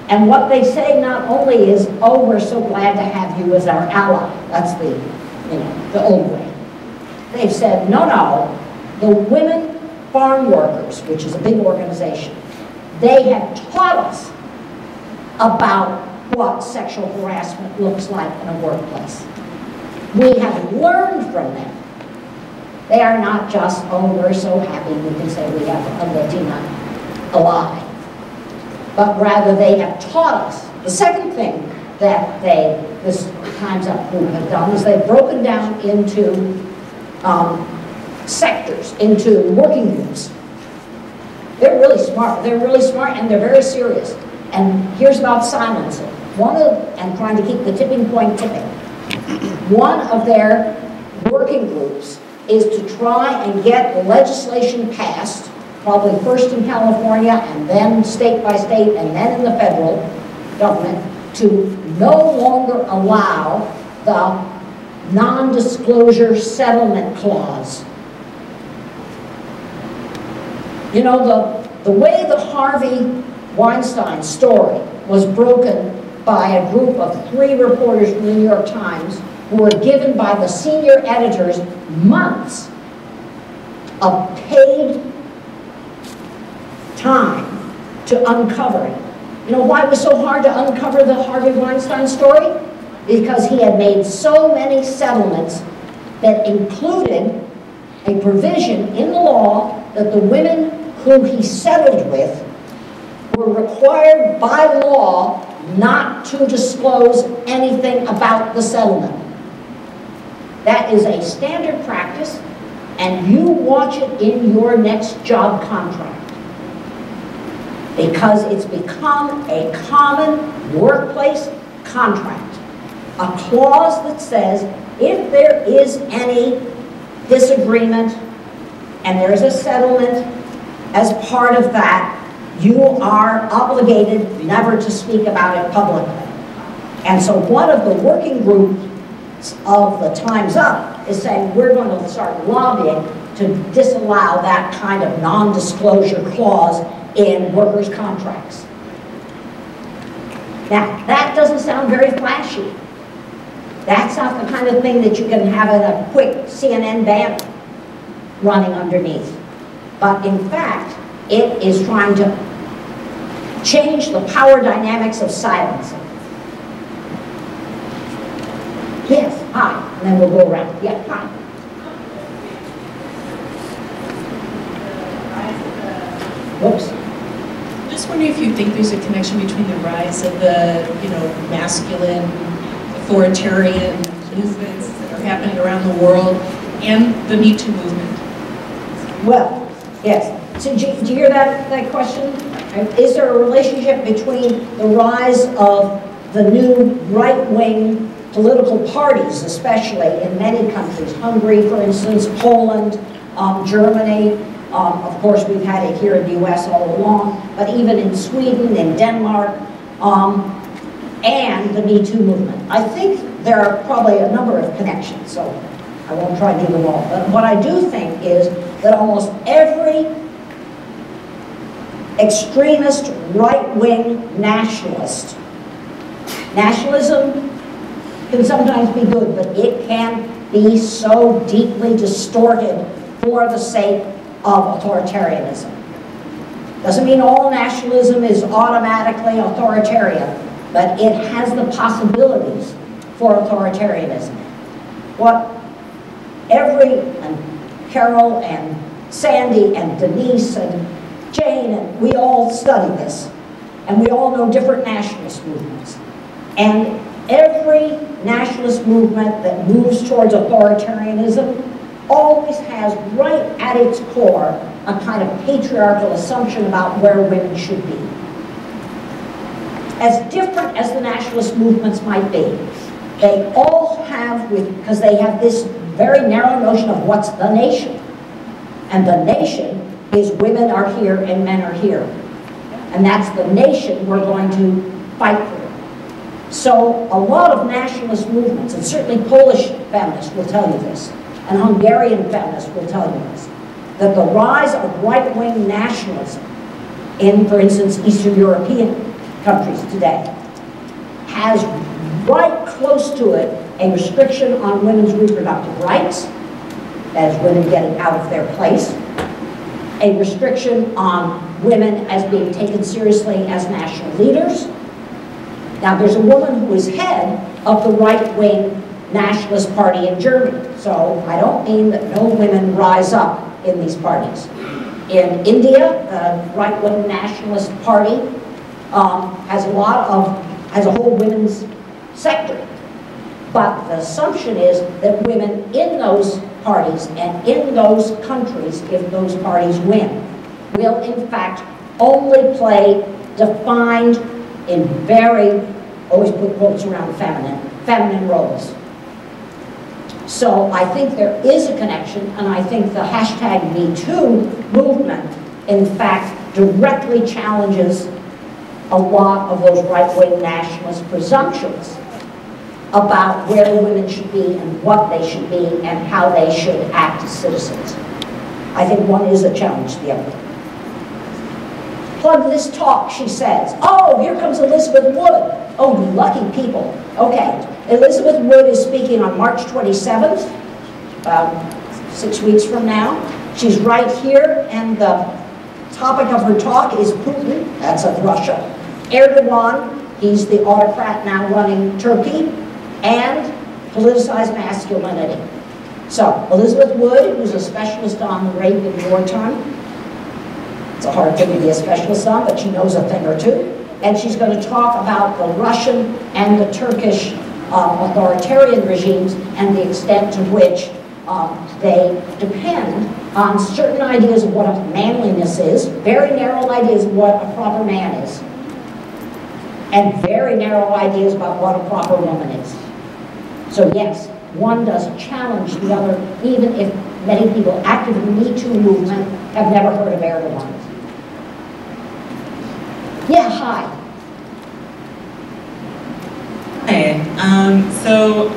and what they say not only is, oh, we're so glad to have you as our ally. That's the old way. They've said, no, the women farm workers, which is a big organization, they have taught us about what sexual harassment looks like in a workplace. We have learned from them. They are not just, oh, we're so happy we can say we have a Latina ally. But rather they have taught us. The second thing that this Time's Up group have done is they've broken down into sectors, into working groups. They're really smart and they're very serious. And here's about silencing. And trying to keep the tipping point tipping. One of their working groups is to try and get legislation passed, probably first in California and then state by state and then in the federal government, to no longer allow the non-disclosure settlement clause. You know, the way the Harvey Weinstein story was broken by a group of 3 reporters from the New York Times who were given by the senior editors months of paid time to uncover it. You know why it was so hard to uncover the Harvey Weinstein story? Because he had made so many settlements that included a provision in the law that the women who he settled with were required by law not to disclose anything about the settlement. That is a standard practice, and you watch it in your next job contract. Because it's become a common workplace contract. A clause that says if there is any disagreement and there is a settlement as part of that, you are obligated never to speak about it publicly. And so one of the working groups of the Time's Up is saying we're going to start lobbying to disallow that kind of non-disclosure clause in workers' contracts. Now, that doesn't sound very flashy. That's not the kind of thing that you can have in a quick CNN banner running underneath. But in fact, it is trying to change the power dynamics of silencing. Yes, hi, and then we'll go around. Yeah, hi. Whoops. I'm just wondering if you think there's a connection between the rise of the, masculine, authoritarian movements that are happening around the world and the MeToo movement. Well, yes. So do you hear that question? Is there a relationship between the rise of the new right-wing political parties, especially in many countries, Hungary, for instance, Poland, Germany, of course, we've had it here in the US all along, but even in Sweden, in Denmark, and the MeToo movement. I think there are probably a number of connections, so I won't try to name them all. But what I do think is that almost every extremist right-wing nationalist, nationalism can sometimes be good, but it can be so deeply distorted for the sake of authoritarianism. Doesn't mean all nationalism is automatically authoritarian, but it has the possibilities for authoritarianism. What and Carol and Sandy and Denise and Jane, and we all study this, and we all know different nationalist movements. And every nationalist movement that moves towards authoritarianism always has right at its core a kind of patriarchal assumption about where women should be. As different as the nationalist movements might be, they all have, because they have this very narrow notion of what's the nation. And the nation is women are here and men are here. And that's the nation we're going to fight for. So a lot of nationalist movements, and certainly Polish feminists will tell you this, and Hungarian feminists will tell you this, that the rise of right-wing nationalism in, for instance, Eastern European countries today has right close to it a restriction on women's reproductive rights, that is women getting out of their place, a restriction on women as being taken seriously as national leaders. Now, there's a woman who is head of the right-wing nationalist party in Germany, so I don't mean that no women rise up in these parties. In India, the right-wing nationalist party has a whole women's sector. But the assumption is that women in those parties and in those countries, if those parties win, will in fact only play defined in very, always put quotes around feminine roles. So I think there is a connection, and I think the hashtag #MeToo movement, in fact, directly challenges a lot of those right-wing nationalist presumptions about where women should be and what they should be and how they should act as citizens. I think one is a challenge to the other. Plug this talk, she says. Oh, here comes Elizabeth Wood. Oh, you lucky people. Okay, Elizabeth Wood is speaking on March 27th, about 6 weeks from now. She's right here, and the topic of her talk is Putin, that's of Russia, Erdogan, he's the autocrat now running Turkey, and politicized masculinity. So, Elizabeth Wood, who's a specialist on rape in wartime, it's a hard thing to be a specialist on, but she knows a thing or two, and she's going to talk about the Russian and the Turkish authoritarian regimes and the extent to which they depend on certain ideas of what a manliness is, very narrow ideas of what a proper man is, and very narrow ideas about what a proper woman is. So yes, one does challenge the other, even if many people active in the MeToo movement have never heard of Erdogan. Yeah, hi. Hi. So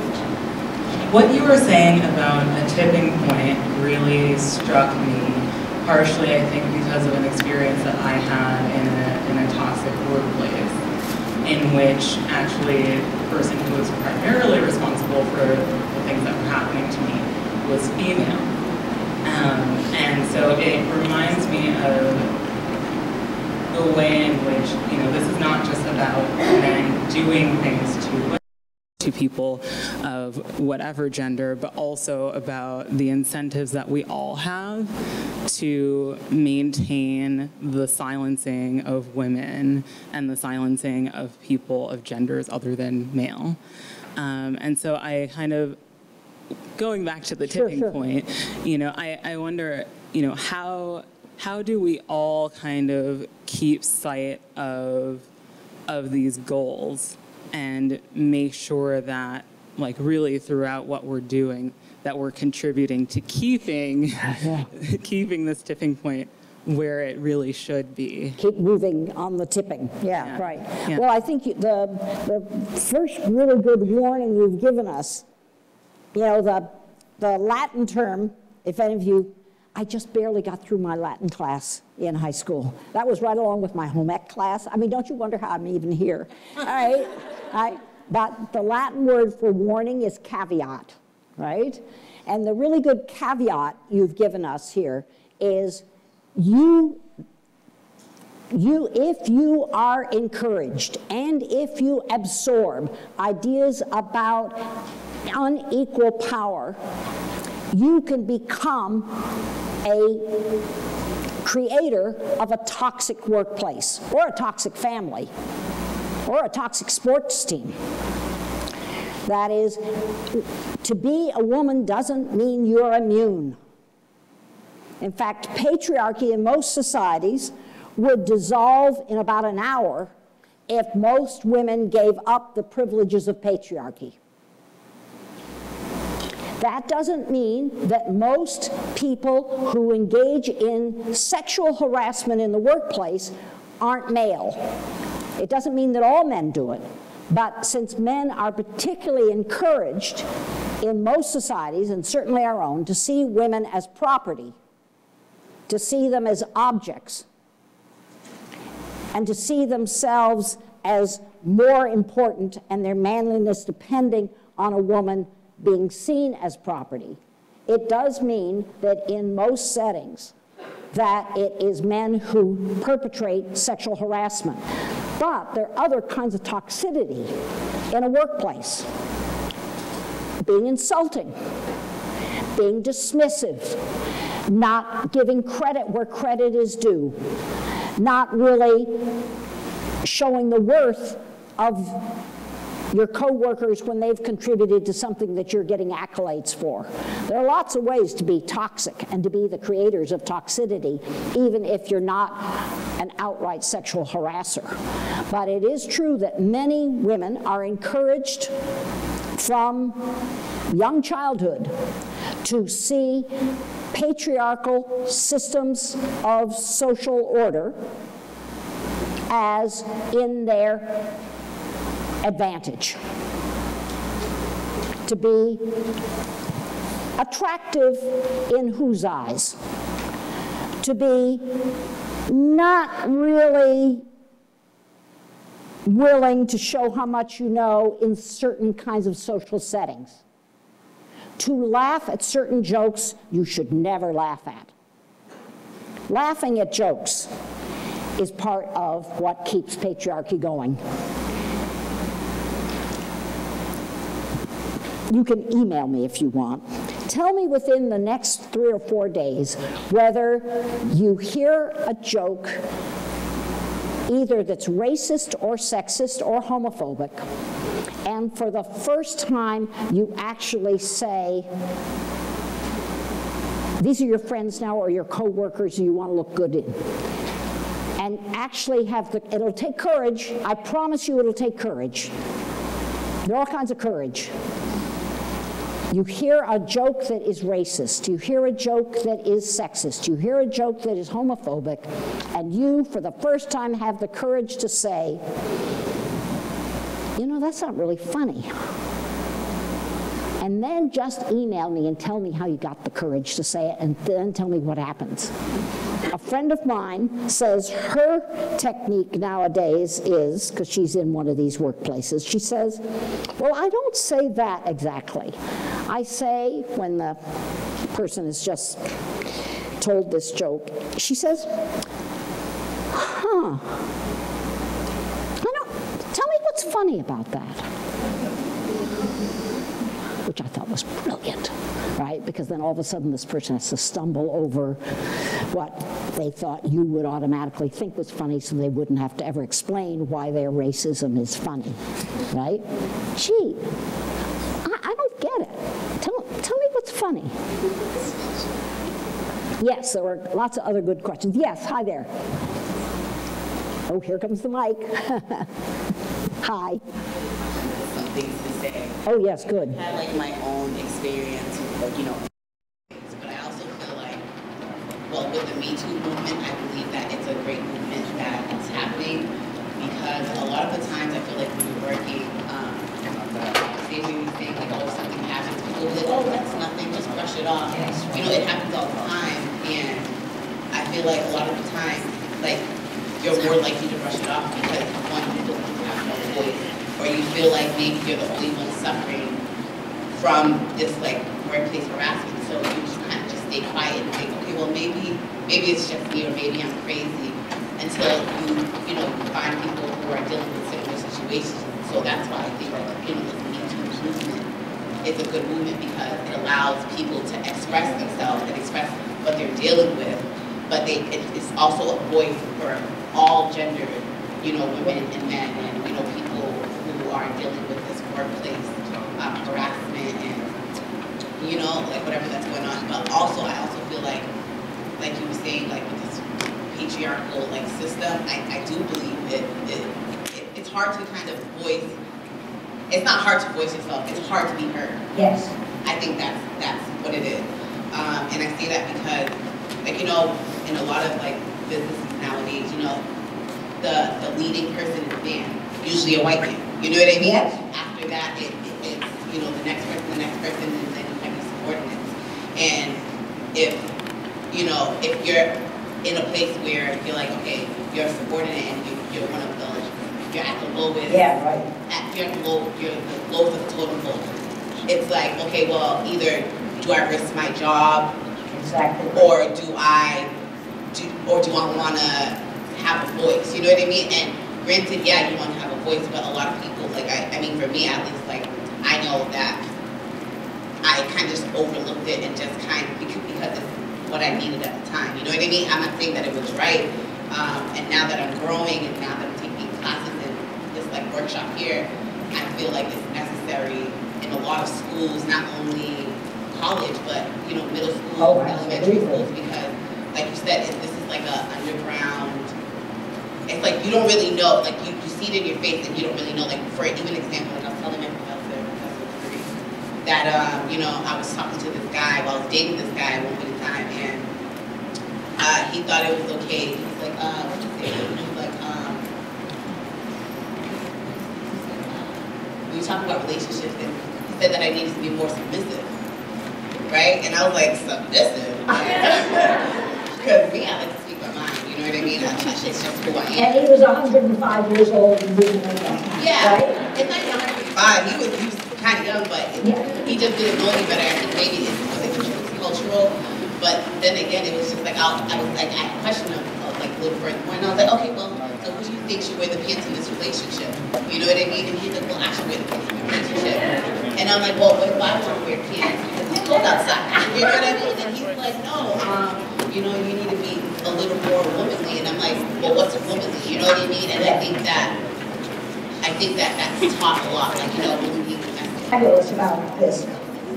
what you were saying about a tipping point really struck me, partially I think because of an experience that I had in a toxic workplace, in which actually the person who was primarily responsible for the things that were happening to me was female. And so it reminds me of the way in which, this is not just about men doing things to people of whatever gender, but also about the incentives that we all have to maintain the silencing of women and the silencing of people of genders other than male. And so I kind of, going back to the tipping point, I wonder, how do we all kind of keep sight of these goals and make sure that, like, really throughout what we're doing, that we're contributing to keeping this tipping point where it really should be. Keep moving on the tipping. Yeah. Right. Yeah. Well, I think the first really good warning you've given us, the Latin term, if any of you, I just barely got through my Latin class in high school. That was right along with my home ec class. I mean, don't you wonder how I'm even here? All right. But the Latin word for warning is caveat, right? And the really good caveat you've given us here is if you are encouraged and if you absorb ideas about unequal power, you can become a creator of a toxic workplace or a toxic family or a toxic sports team. That is, to be a woman doesn't mean you're immune. In fact, patriarchy in most societies would dissolve in about an hour if most women gave up the privileges of patriarchy. That doesn't mean that most people who engage in sexual harassment in the workplace aren't male. It doesn't mean that all men do it. But since men are particularly encouraged in most societies, and certainly our own, to see women as property, to see them as objects, and to see themselves as more important and their manliness depending on a woman being seen as property, it does mean that in most settings that it is men who perpetrate sexual harassment. But there are other kinds of toxicity in a workplace. Being insulting, being dismissive, not giving credit where credit is due, not really showing the worth of your coworkers when they've contributed to something that you're getting accolades for. There are lots of ways to be toxic and to be the creators of toxicity, even if you're not an outright sexual harasser. But it is true that many women are encouraged from young childhood to see patriarchal systems of social order as in their advantage, to be attractive in whose eyes, to be not really willing to show how much you know in certain kinds of social settings, to laugh at certain jokes you should never laugh at. Laughing at jokes is part of what keeps patriarchy going. You can email me if you want. Tell me within the next 3 or 4 days whether you hear a joke either that's racist or sexist or homophobic, and for the first time you actually say, these are your friends now or your co-workers you want to look good in. And actually have the, it'll take courage, I promise you it'll take courage. There are all kinds of courage. You hear a joke that is racist, you hear a joke that is sexist, you hear a joke that is homophobic, and you, for the first time, have the courage to say, you know, that's not really funny. And then just email me and tell me how you got the courage to say it, and then tell me what happens. A friend of mine says her technique nowadays is, because she's in one of these workplaces, she says, well, I don't say that exactly. I say, when the person has just told this joke, she says, huh, tell me what's funny about that. Which I thought was brilliant, right? Because then all of a sudden this person has to stumble over what they thought you would automatically think was funny, so they wouldn't have to ever explain why their racism is funny, right? Gee, I don't get it. Tell me what's funny. Yes, there were lots of other good questions. Yes, hi there. Oh, here comes the mic. Hi. Things to say. Oh yes, good. I had like my own experience, like, you know, but I also feel like, well, with the MeToo movement, I believe that it's a great movement that is happening, because a lot of the times I feel like when you're working, say when you think like, oh, if something happens, people will be like, oh, that's nothing, just brush it off. You know, it happens all the time, and I feel like a lot of the time, like, you're more likely to brush it off because one, you don't have no voice. Or you feel like maybe you're the only one suffering from this like workplace harassment, so you just kind of just stay quiet and think, okay, well maybe it's just me, or maybe I'm crazy, until you find people who are dealing with similar situations. So that's why I think that the MeToo movement is a good movement, because it allows people to express themselves and express what they're dealing with, but it's also a voice for all gender, women and men, and people who are dealing with this workplace harassment and like whatever that's going on. But also, I also feel like you were saying, like with this patriarchal like system, I do believe it's hard to kind of voice. It's not hard to voice yourself. It's hard to be heard. Yes. I think that's what it is, and I say that because, like, in a lot of like businesses nowadays, the leading person is a man, usually a white man. You know what I mean? Yes. After that, it's the next person, and then you have your subordinates. And if you're in a place where you're like, okay, you're a subordinate and you're one of those, you're at the lowest. Yeah, right. You're the lowest of the totem pole. It's like, okay, well, either do I risk my job? Exactly. Or do I want to have a voice? You know what I mean? And granted, yeah, you want to have a voice, but a lot of people, like, I mean, for me at least, like, I know that I kind of just overlooked it and just because it's what I needed at the time. You know what I mean? I'm not saying that it was right. And now that I'm growing and now that I'm taking classes in this like workshop here, I feel like it's necessary in a lot of schools, not only college, but middle school, elementary schools, because like you said, this is like a underground. It's like you don't really know, like you see it in your face and you don't really know. Like for even example, like I was telling my professor that I was talking to this guy while I was dating this guy one point in time, and he thought it was okay. He was like, what did you say? He was like, we were talking about relationships, and he said that I needed to be more submissive, right? And I was like, submissive? Because me, I like to speak my mind. You know what I mean? It's just who I am. And he was 105 years old and didn't know that. Yeah, right? It's not even 105. He was kind of young, but he just didn't know any better. I think maybe it was cultural. But then again, it was just like I questioned him like a little further more, and I was like, okay, well, so who do you think should wear the pants in this relationship? You know what I mean? And he's like, well, I should wear the pants in the relationship. And I'm like, well, what if I want to wear pants because it's cold outside? You know what I mean? And he's like, no, you need to be a little more womanly. And I'm like, well, what's a womanly? You know what I mean? And I think I think that that's taught a lot, like, you know, when we fabulous about this.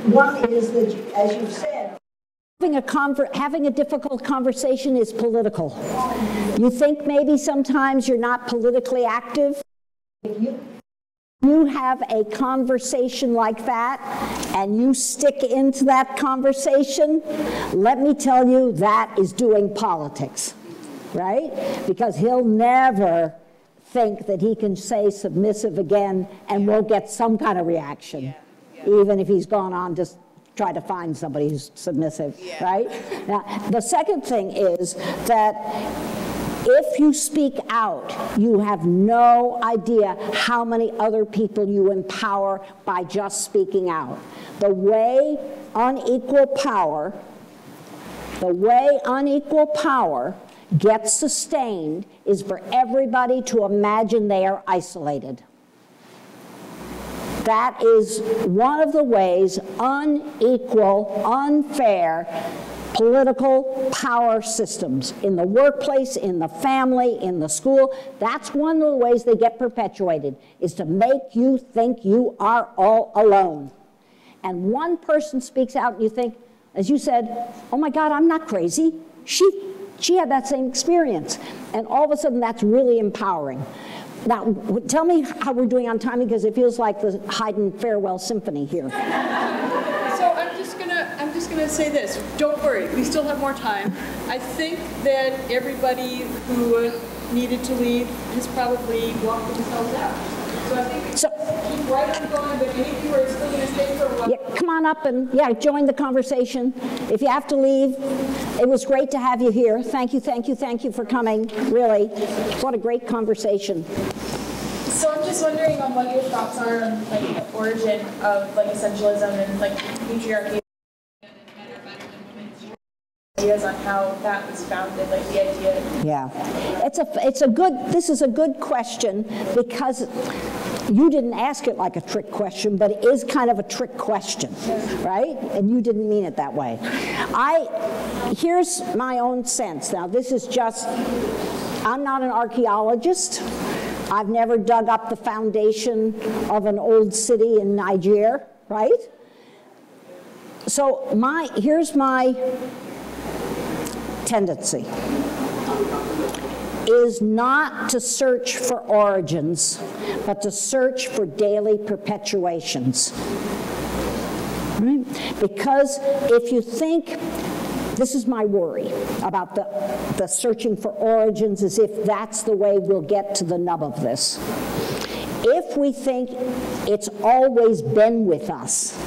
One is that, as you said, having a difficult conversation is political. You think maybe sometimes you're not politically active. If you have a conversation like that and you stick into that conversation, let me tell you, that is doing politics, right? Because he'll never think that he can say submissive again and won't get some kind of reaction, even if he's gone on to try to find somebody who's submissive, right? Now, the second thing is that if you speak out, you have no idea how many other people you empower by just speaking out. The way unequal power gets sustained is for everybody to imagine they are isolated. That is one of the ways unequal, unfair political power systems in the workplace, in the family, in the school, that's one of the ways they get perpetuated, is to make you think you are all alone. And one person speaks out and you think, as you said, oh my God, I'm not crazy. She had that same experience. And all of a sudden that's really empowering. Now, tell me how we're doing on timing, because it feels like the Haydn Farewell Symphony here. So I'm just gonna say this. Don't worry, we still have more time. I think that everybody who needed to leave has probably walked themselves out. So I think keep right on going, but any of you are still gonna stay for a while. Yeah, come on up and join the conversation. If you have to leave, it was great to have you here. Thank you for coming, really. What a great conversation. So I'm just wondering on what your thoughts are on like the origin of like essentialism and like patriarchy. Ideas on how that was founded, like the idea. Yeah, this is a good question, because you didn't ask it like a trick question, but it is kind of a trick question, right? And you didn't mean it that way. Here's my own sense. Now, this is just, I'm not an archaeologist. I've never dug up the foundation of an old city in Niger, right? So here's my tendency, is not to search for origins, but to search for daily perpetuations. Right? Because if you think, this is my worry about the searching for origins, as if that's the way we'll get to the nub of this. If we think it's always been with us,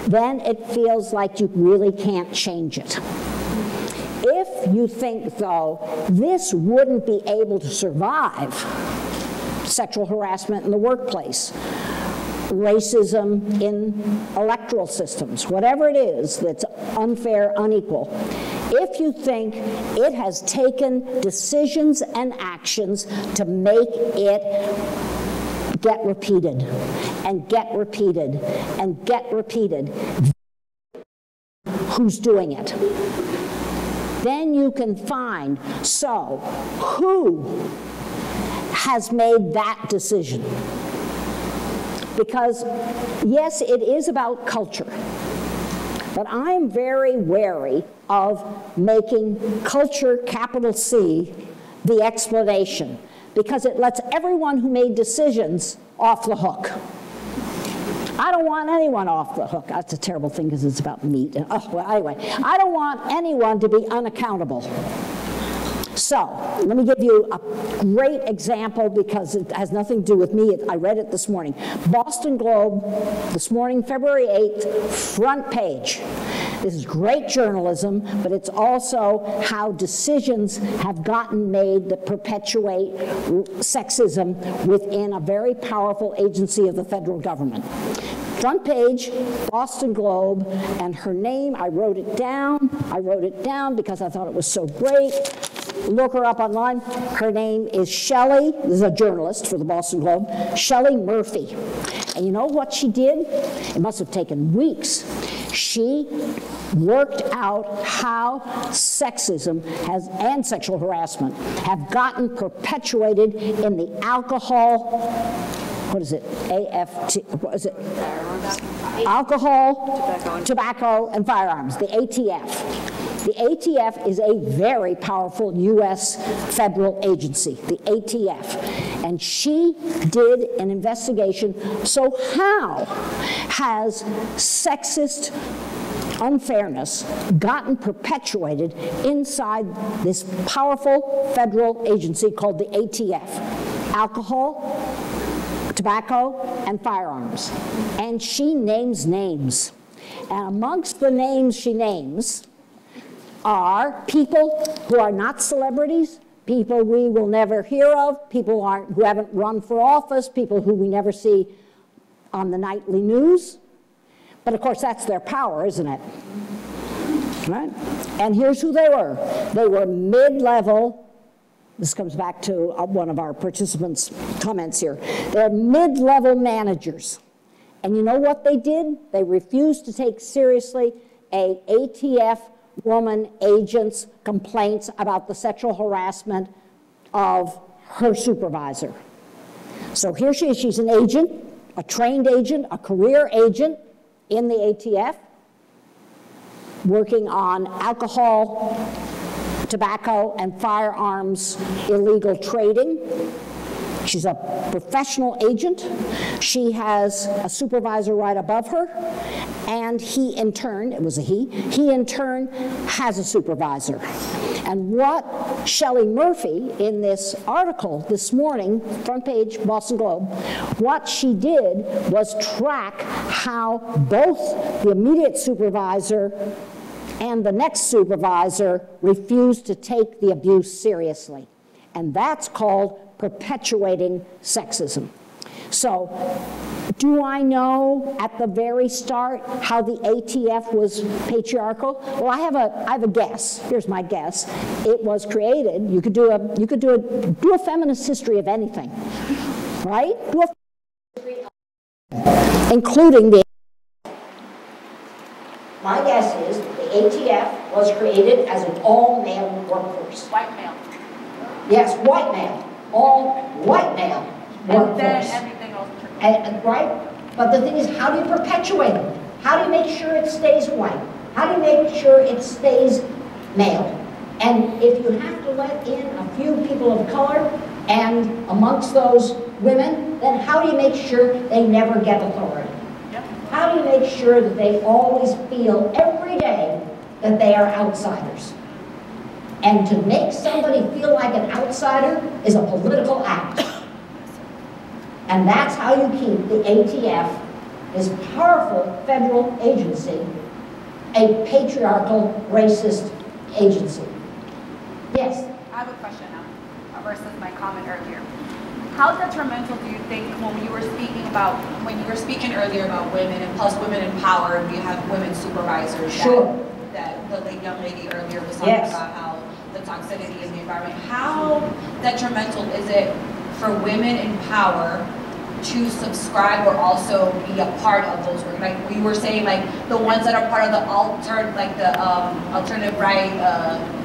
then it feels like you really can't change it. If you think, though, this wouldn't be able to survive sexual harassment in the workplace, racism in electoral systems, whatever it is that's unfair, unequal, if you think it has taken decisions and actions to make it get repeated, and get repeated, and get repeated, who's doing it? Then you can find, so who has made that decision? Because yes, it is about culture, but I'm very wary of making culture, capital C, the explanation, because it lets everyone who made decisions off the hook. I don't want anyone off the hook. That's a terrible thing because it's about meat. Oh, well, anyway, I don't want anyone to be unaccountable. So let me give you a great example, because it has nothing to do with me. I read it this morning. Boston Globe, this morning, February 8th, front page. This is great journalism, but it's also how decisions have gotten made that perpetuate sexism within a very powerful agency of the federal government. Front page, Boston Globe, and her name, I wrote it down because I thought it was so great. Look her up online. Her name is Shelley, this is a journalist for the Boston Globe, Shelley Murphy. And you know what she did? It must have taken weeks. She worked out how sexism and sexual harassment have gotten perpetuated in the alcohol, what is it, AFT, what is it? Alcohol, tobacco, and firearms, the ATF. The ATF is a very powerful U.S. federal agency, the ATF. And she did an investigation. So how has sexist unfairness gotten perpetuated inside this powerful federal agency called the ATF? Alcohol, tobacco, and firearms. And she names names. And amongst the names she names are people who are not celebrities, people we will never hear of, people who haven't run for office, people who we never see on the nightly news. But of course, that's their power, isn't it? Right? And here's who they were. They were mid-level. This comes back to one of our participants' comments here. They're mid-level managers. And you know what they did? They refused to take seriously a ATF woman agent's complaints about the sexual harassment of her supervisor. So here she is. She's an agent, a trained agent, a career agent in the ATF, working on alcohol, tobacco, and firearms illegal trading. She's a professional agent. She has a supervisor right above her, and he in turn, it was a he in turn has a supervisor. And what Shelley Murphy, in this article this morning, front page, Boston Globe, what she did was track how both the immediate supervisor and the next supervisor refused to take the abuse seriously. And that's called perpetuating sexism. So, do I know at the very start how the ATF was patriarchal? Well, I have a guess. Here's my guess. It was created. You could do a feminist history of anything, right? Do a history of, including the. My guess is the ATF was created as an all-male workforce. White male. Yes, white male. All white male workforce. And then everything else. Right? But the thing is, how do you perpetuate it? How do you make sure it stays white? How do you make sure it stays male? And if you have to let in a few people of color, and amongst those women, then how do you make sure they never get authority? Yep. How do you make sure that they always feel every day that they are outsiders? And to make somebody feel like an outsider is a political act. And that's how you keep the ATF, this powerful federal agency, a patriarchal, racist agency. Yes? I have a question now, versus my comment earlier. How detrimental do you think when you were speaking earlier about women, and plus women in power, we have women supervisors. Sure. That the young lady earlier was talking about how the toxicity in the environment. How detrimental is it for women in power to subscribe or also be a part of those groups? Like we were saying, like the ones that are part of the alternative right,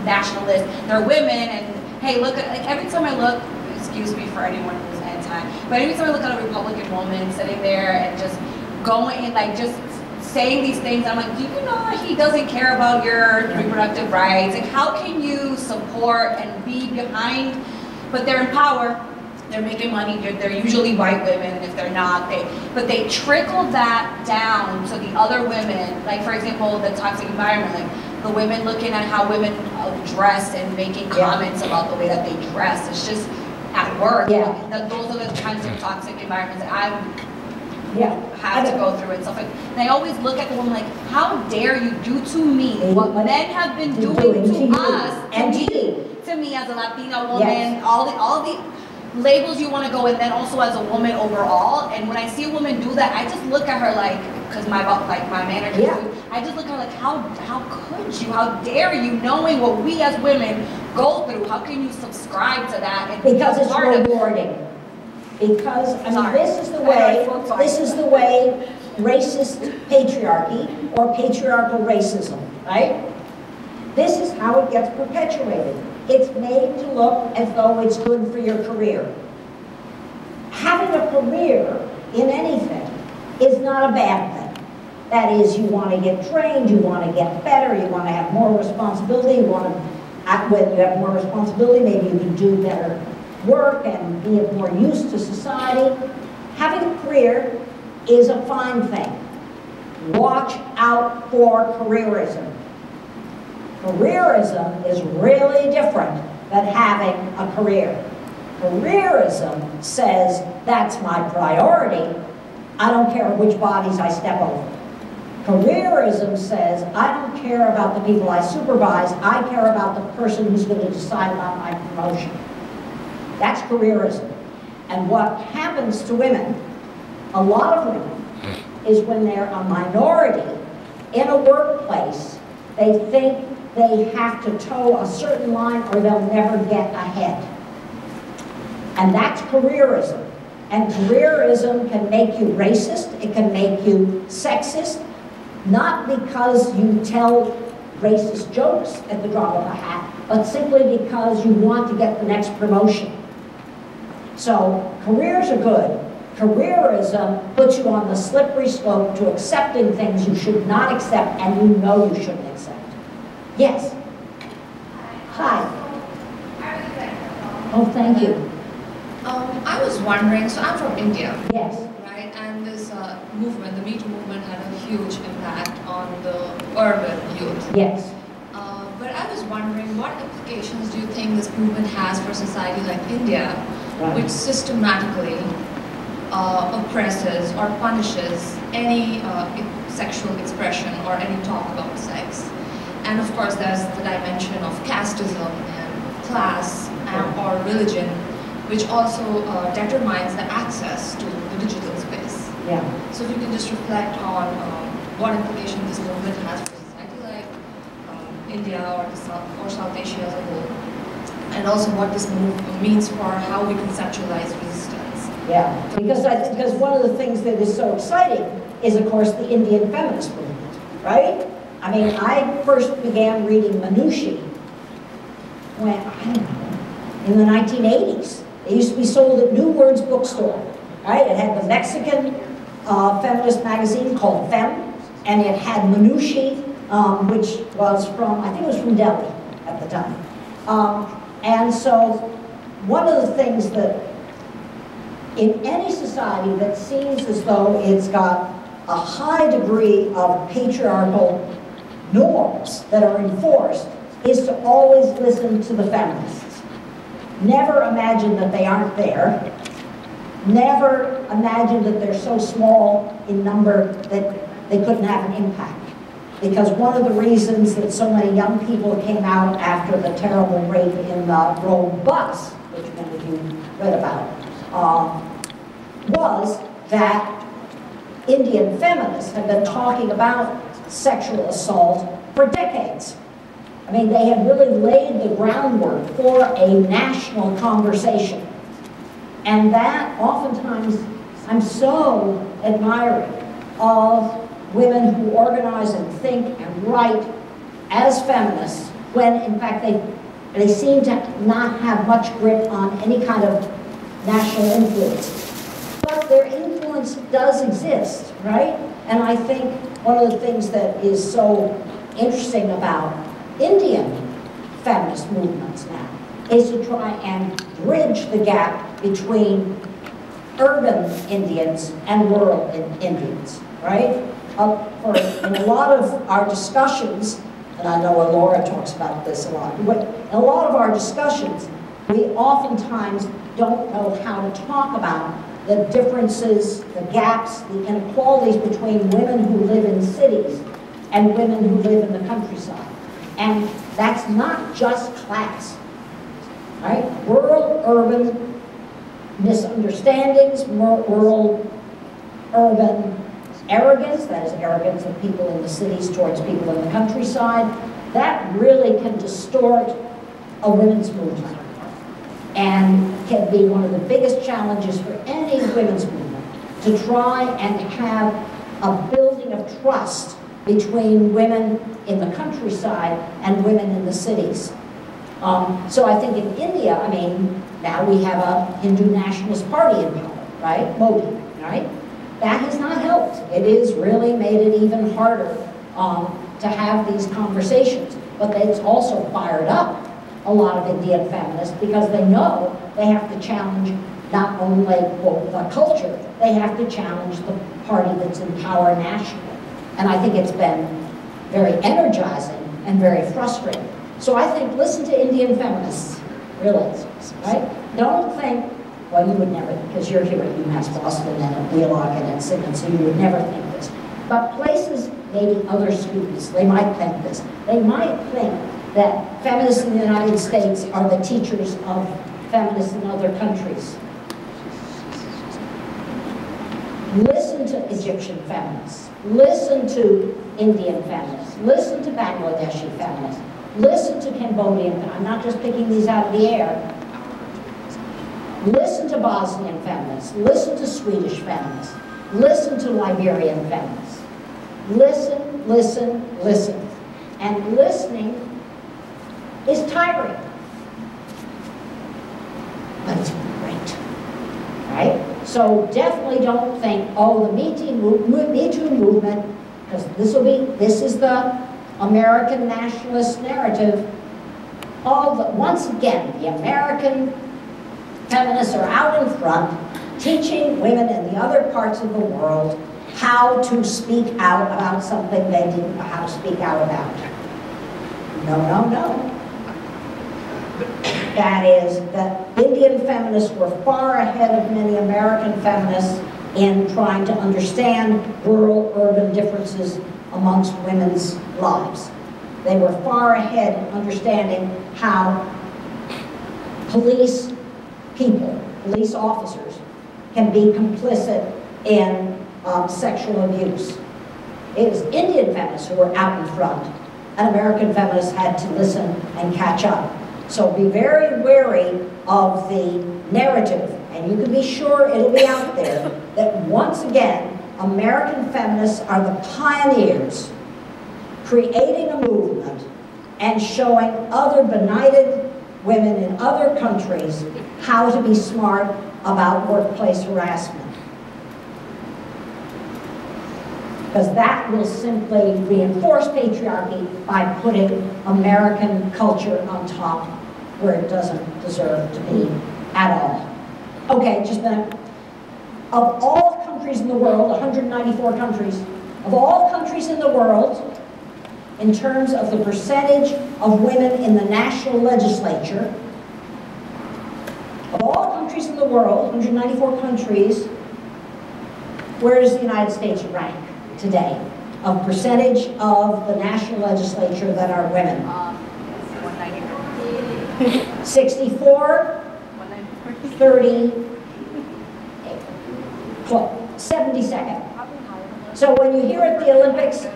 nationalists, they're women, and hey, look at, like every time I look, excuse me for anyone who's anti, but every time I look at a Republican woman sitting there and just going and like just saying these things, I'm like, do you know that he doesn't care about your reproductive rights? Like how can you support and be behind, but they're in power, they're making money, they're usually white women, and if they're not, but they trickle that down to the other women, like for example, the toxic environment, like the women looking at how women dress and making comments about the way that they dress. It's just at work. Yeah. Those are the kinds of toxic environments that I have to go through and stuff like. And I always look at the woman like, how dare you do to me what men have been doing to us and to me as a Latina woman, all the labels you want to go, and then also as a woman overall. And when I see a woman do that, I just look at her like, because my manager, I just look at her like, how could you? How dare you? Knowing what we as women go through, how can you subscribe to that? And because it's rewarding. Because I mean, this is the way racist patriarchy or patriarchal racism right? This is how it gets perpetuated. It's made to look as though it's good for your career. Having a career in anything is not a bad thing. That is, you want to get trained, you want to get better, you want to have more responsibility, you want to, when you have more responsibility, maybe you can do better work and be of more use to society. Having a career is a fine thing. Watch out for careerism. Careerism is really different than having a career. Careerism says, that's my priority. I don't care which bodies I step over. Careerism says, I don't care about the people I supervise, I care about the person who's going to decide about my promotion. That's careerism. And what happens to women, a lot of women, is when they're a minority in a workplace, they think they have to toe a certain line or they'll never get ahead. And that's careerism. And careerism can make you racist, it can make you sexist, not because you tell racist jokes at the drop of a hat, but simply because you want to get the next promotion. So careers are good. Careerism puts you on the slippery slope to accepting things you should not accept and you know you shouldn't accept. Yes? Hi. Oh, thank you. I was wondering, so I'm from India. Yes. Right, and this movement, the MeToo movement, had a huge impact on the urban youth. Yes. But I was wondering, what implications do you think this movement has for a society like India, right, which systematically oppresses or punishes any sexual expression or any talk about sex? And of course, there's the dimension of casteism and class or religion, which also determines the access to the digital space. Yeah. So if you can just reflect on what implication this movement has for society like India or South Asia as a whole, and also what this movement means for how we conceptualize resistance. Yeah, because one of the things that is so exciting is, of course, the Indian feminist movement, right? I mean, I first began reading Manushi when, I don't know, in the 1980s. It used to be sold at New Words bookstore, right? It had the Mexican feminist magazine called Fem, and it had Manushi, which was from, I think it was from Delhi at the time. And so one of the things that in any society that seems as though it's got a high degree of patriarchal norms that are enforced is to always listen to the feminists. Never imagine that they aren't there. Never imagine that they're so small in number that they couldn't have an impact. Because one of the reasons that so many young people came out after the terrible rape in the road bus, which many of you read about, was that Indian feminists had been talking about sexual assault for decades. I mean, they had really laid the groundwork for a national conversation. And that, oftentimes, I'm so admiring of women who organize and think and write as feminists, when, in fact, they seem to not have much grip on any kind of national influence. But their influence does exist, right? And I think one of the things that is so interesting about Indian feminist movements now is to try and bridge the gap between urban Indians and rural Indians, right? In a lot of our discussions, and I know Laura talks about this a lot, but in a lot of our discussions, we oftentimes don't know how to talk about the differences, the gaps, the inequalities between women who live in cities and women who live in the countryside. And that's not just class, right? Rural-urban misunderstandings, rural-urban arrogance, that is arrogance of people in the cities towards people in the countryside, that really can distort a women's movement and can be one of the biggest challenges for any women's movement, to try and have a building of trust between women in the countryside and women in the cities. So I think in India, I mean, now we have a Hindu nationalist party in power, right? Modi, right? That has not helped. It has really made it even harder to have these conversations. But it's also fired up a lot of Indian feminists because they know they have to challenge not only the culture, they have to challenge the party that's in power nationally. And I think it's been very energizing and very frustrating. So I think, listen to Indian feminists, really, right? Don't think, well, you would never, because you're here at UMass Boston and at Wheelock and at Simmons, so you would never think this. But places, maybe other students, they might think this. They might think that feminists in the United States are the teachers of feminists in other countries. Listen to Egyptian feminists. Listen to Indian feminists. Listen to Bangladeshi feminists. Listen to Cambodian, I'm not just picking these out of the air. Listen to Bosnian feminists. Listen to Swedish feminists. Listen to Liberian feminists. Listen, listen, listen. And listening is tiring. But it's great, right? So definitely don't think, oh, the Me Too movement, because this is the American nationalist narrative. Once again, the American feminists are out in front teaching women in the other parts of the world how to speak out about something they didn't know how to speak out about. No, no, no. That is, that Indian feminists were far ahead of many American feminists in trying to understand rural-urban differences amongst women's lives. They were far ahead in understanding how police officers, can be complicit in sexual abuse. It was Indian feminists who were out in front, and American feminists had to listen and catch up. So be very wary of the narrative, and you can be sure it'll be out there, that once again, American feminists are the pioneers creating a movement and showing other benighted women in other countries how to be smart about workplace harassment. Because that will simply reinforce patriarchy by putting American culture on top where it doesn't deserve to be at all. Okay, just a minute. Of all countries in the world, 194 countries, of all countries in the world, in terms of the percentage of women in the national legislature, of all countries in the world, 194 countries, where does the United States rank today of percentage of the national legislature that are women? 64, 30, 72nd. So when you hear at the Olympics,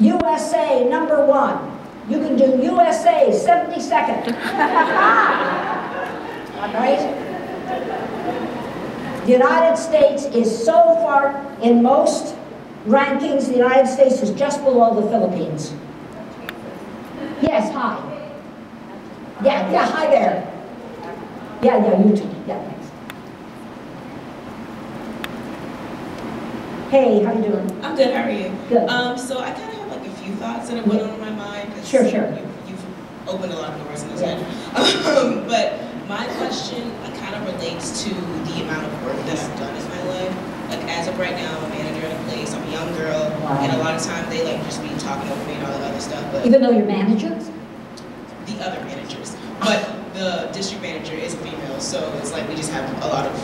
USA #1, you can do USA 72nd. Right? The United States is so far, in most rankings, the United States is just below the Philippines. Yes, hi. Yeah, hi there. Yeah, you too. Yeah, thanks. Hey, how you doing? I'm good, how are you? Good. So I kind of have like a few thoughts that have went on in my mind. Sure. You've opened a lot of doors in this head. But my question kind of relates to the amount of work that I've done in my life. Like as of right now, I'm a manager at a place, I'm a young girl, and a lot of times they like just be talking over me and all that other stuff. But even though you're managers? The other managers. But the district manager is a female, so it's like we just have a lot of,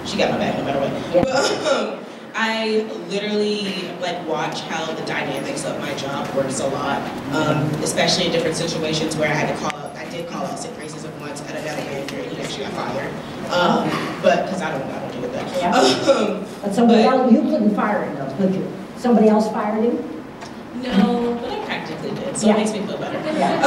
she got my back no matter what. Yeah. But, I literally like watch how the dynamics of my job works a lot, especially in different situations where I did call out sick racism once at another manager and he actually got fired. But because I don't deal with that. Yeah. But somebody else, you couldn't fire him though, could you? Somebody else fired him? No, but I practically did, so it makes me feel better. Yeah.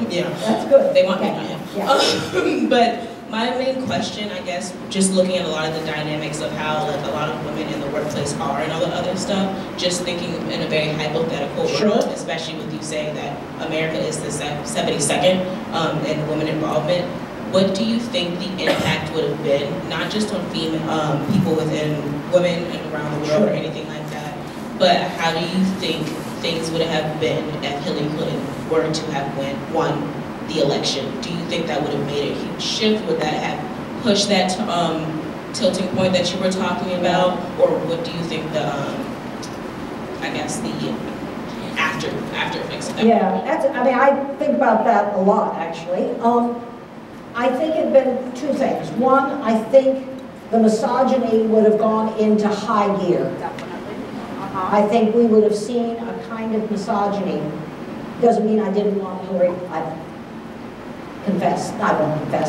Yeah. That's good. They want me, not him. Yeah. But My main question, I guess, just looking at a lot of the dynamics of how like a lot of women in the workplace are and all the other stuff, just thinking in a very hypothetical world, especially with you saying that America is the 72nd in women involvement, what do you think the impact would have been, not just on female people within women and around the world or anything like that, but how do you think things would have been if Hillary Clinton were to have won the election? Do you think that would have made a huge shift? Would that have pushed that tilting point that you were talking about? Or what do you think the, I guess, the after effects of that? Yeah, I mean, I think about that a lot, actually. I think it had been two things. One, I think the misogyny would have gone into high gear. Definitely. I think we would have seen a kind of misogyny. Doesn't mean I didn't want Hillary. I won't confess,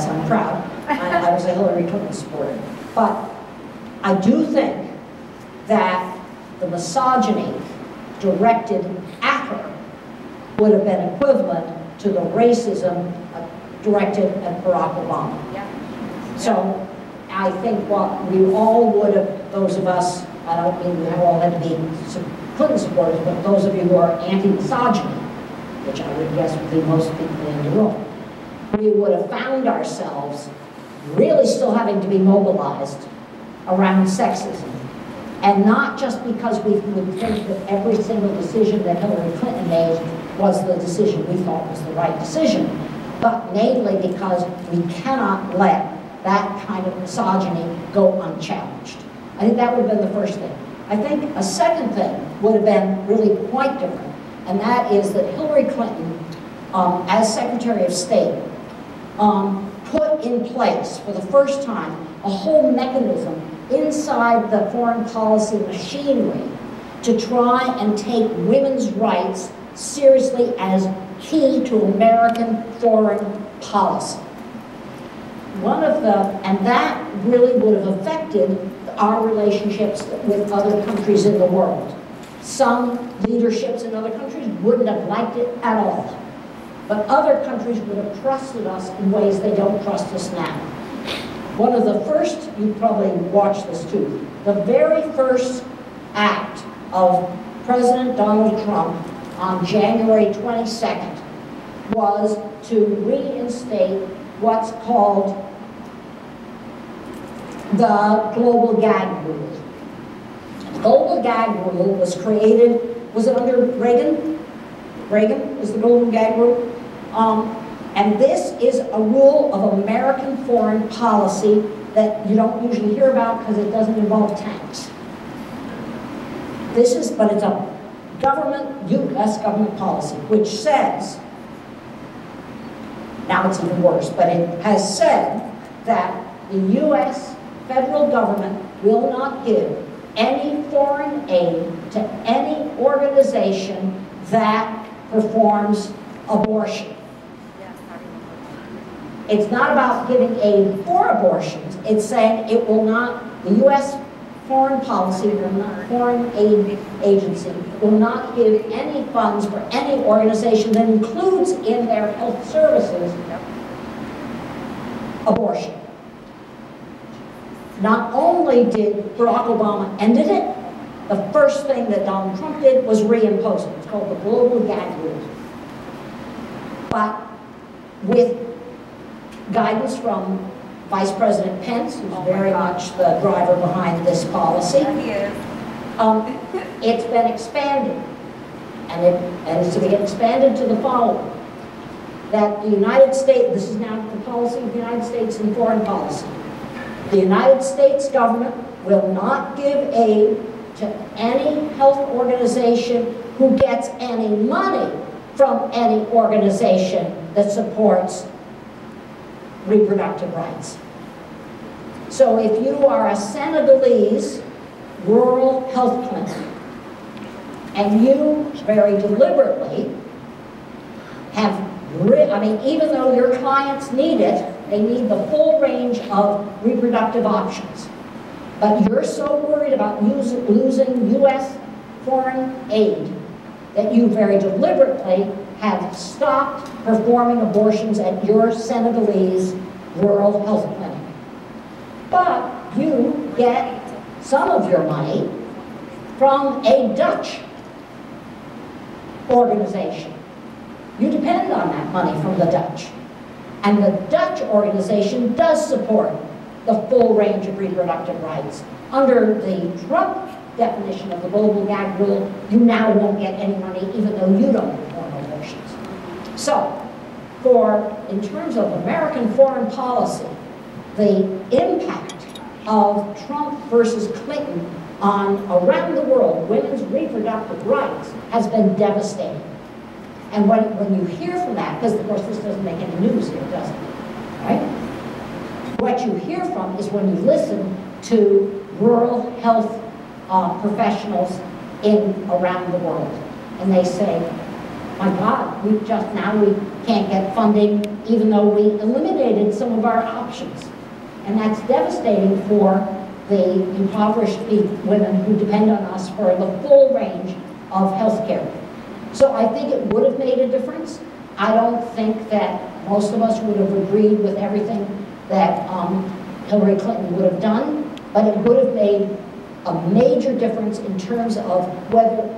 I'm proud. I was a Hillary Clinton supporter. But I do think that the misogyny directed at her would have been equivalent to the racism directed at Barack Obama. Yeah. So I think what we all would have, those of us, I don't mean we all had to be Clinton supporters, but those of you who are anti-misogyny, which I would guess would be most people in the room, we would have found ourselves really still having to be mobilized around sexism. And not just because we would think that every single decision that Hillary Clinton made was the decision we thought was the right decision, but mainly because we cannot let that kind of misogyny go unchallenged. I think that would have been the first thing. I think a second thing would have been really quite different, and that is that Hillary Clinton, as Secretary of State, put in place for the first time a whole mechanism inside the foreign policy machinery to try and take women's rights seriously as key to American foreign policy. And that really would have affected our relationships with other countries in the world. Some leaderships in other countries wouldn't have liked it at all. But other countries would have trusted us in ways they don't trust us now. One of the first, you probably watched this too, the very first act of President Donald Trump on January 22nd was to reinstate what's called the global gag rule. The global gag rule was created, was it under Reagan? Reagan was the global gag rule? And this is a rule of American foreign policy that you don't usually hear about because it doesn't involve tanks. But it's a U.S. government policy, which says, now it's even worse, but it has said that the U.S. federal government will not give any foreign aid to any organization that performs abortion. It's not about giving aid for abortions. It's saying it will not, the U.S. foreign policy, will not, foreign aid agency will not give any funds for any organization that includes in their health services abortion. Not only did Barack Obama ended it, the first thing that Donald Trump did was reimpose it. It's called the global gag rule. But with guidance from Vice President Pence, who's very much the driver behind this policy. He is. It's been expanded, and it's to be expanded to the following: that the United States, this is now the policy of the United States in foreign policy, the United States government will not give aid to any health organization who gets any money from any organization that supports reproductive rights. So if you are a Senegalese rural health clinic and you very deliberately have, even though your clients need it, they need the full range of reproductive options, but you're so worried about losing U.S. foreign aid that you very deliberately have stopped performing abortions at your Senegalese rural health clinic. But you get some of your money from a Dutch organization. You depend on that money from the Dutch. And the Dutch organization does support the full range of reproductive rights. Under the Trump definition of the global gag rule, you now won't get any money even though you don't perform abortions. So, in terms of American foreign policy, the impact of Trump versus Clinton on around the world women's reproductive rights has been devastating. And when you hear from that, because of course this doesn't make any news here, does it? Right? What you hear from is when you listen to rural health professionals around the world. And they say, my God, we can't get funding even though we eliminated some of our options. And that's devastating for the impoverished women who depend on us for the full range of health care. So I think it would have made a difference. I don't think that most of us would have agreed with everything that Hillary Clinton would have done, but it would have made a major difference in terms of whether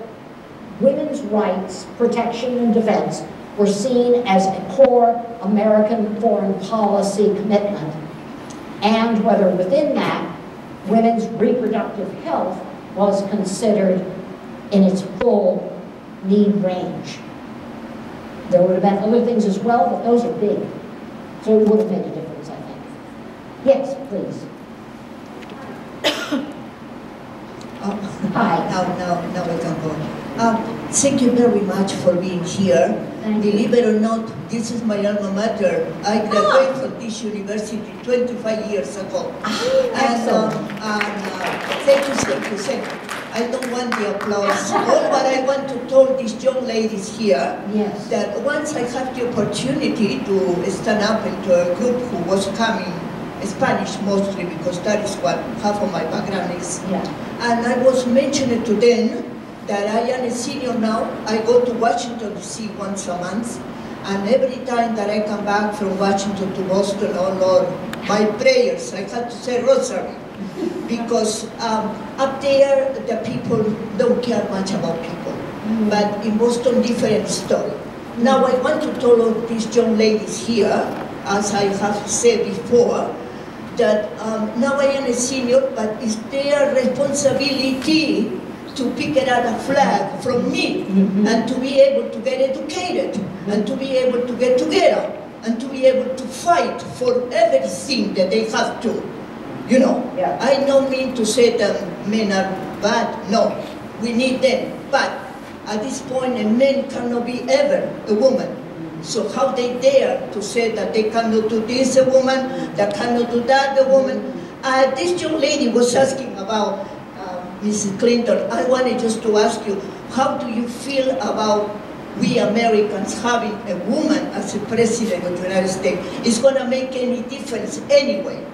women's rights, protection, and defense were seen as a core American foreign policy commitment, and whether within that, women's reproductive health was considered in its full need range. There would have been other things as well, but those are big. So it would have made a difference, I think. Yes, please. Hi. Now we can go. Thank you very much for being here. Believe it or not, this is my alma mater. I graduated from this university 25 years ago. Thank you. I don't want the applause. All what I want to tell these young ladies here, that once I have the opportunity to stand up into a group who was coming, Spanish mostly, because that is what half of my background is. And I was mentioning to them that I am a senior now. I go to Washington DC once a month, and every time that I come back from Washington to Boston, oh Lord, my prayers, I had to say rosary, because up there the people don't care much about people, but in Boston, different story. Now I want to tell all these young ladies here, as I have said before, that now I am a senior, but it's their responsibility to pick out a flag from me, and to be able to get educated, and to be able to get together, and to be able to fight for everything that they have to. You know, I don't mean to say that men are bad, no, we need them, but at this point a man cannot be ever a woman. So how they dare to say that they cannot do this, a woman, that cannot do that, a woman. This young lady was asking about Mrs. Clinton. I wanted just to ask you, how do you feel about we Americans having a woman as a president of the United States? It's going to make any difference anyway.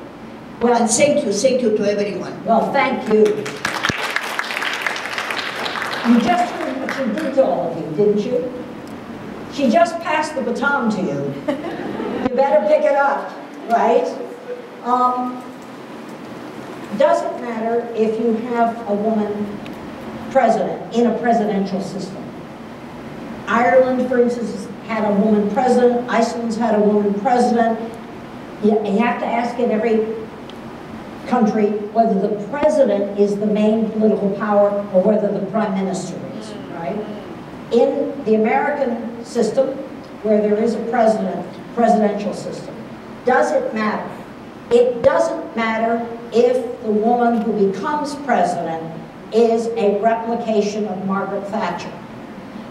Well, and thank you to everyone. Well, thank you. You just heard what she did to all of you, didn't you? She just passed the baton to you. You better pick it up, right? Doesn't matter if you have a woman president in a presidential system. Ireland, for instance, had a woman president. Iceland's had a woman president. You have to ask in every country whether the president is the main political power or whether the prime minister is, right? In the American system, where there is a presidential system, does it matter? It doesn't matter if the woman who becomes president is a replication of Margaret Thatcher.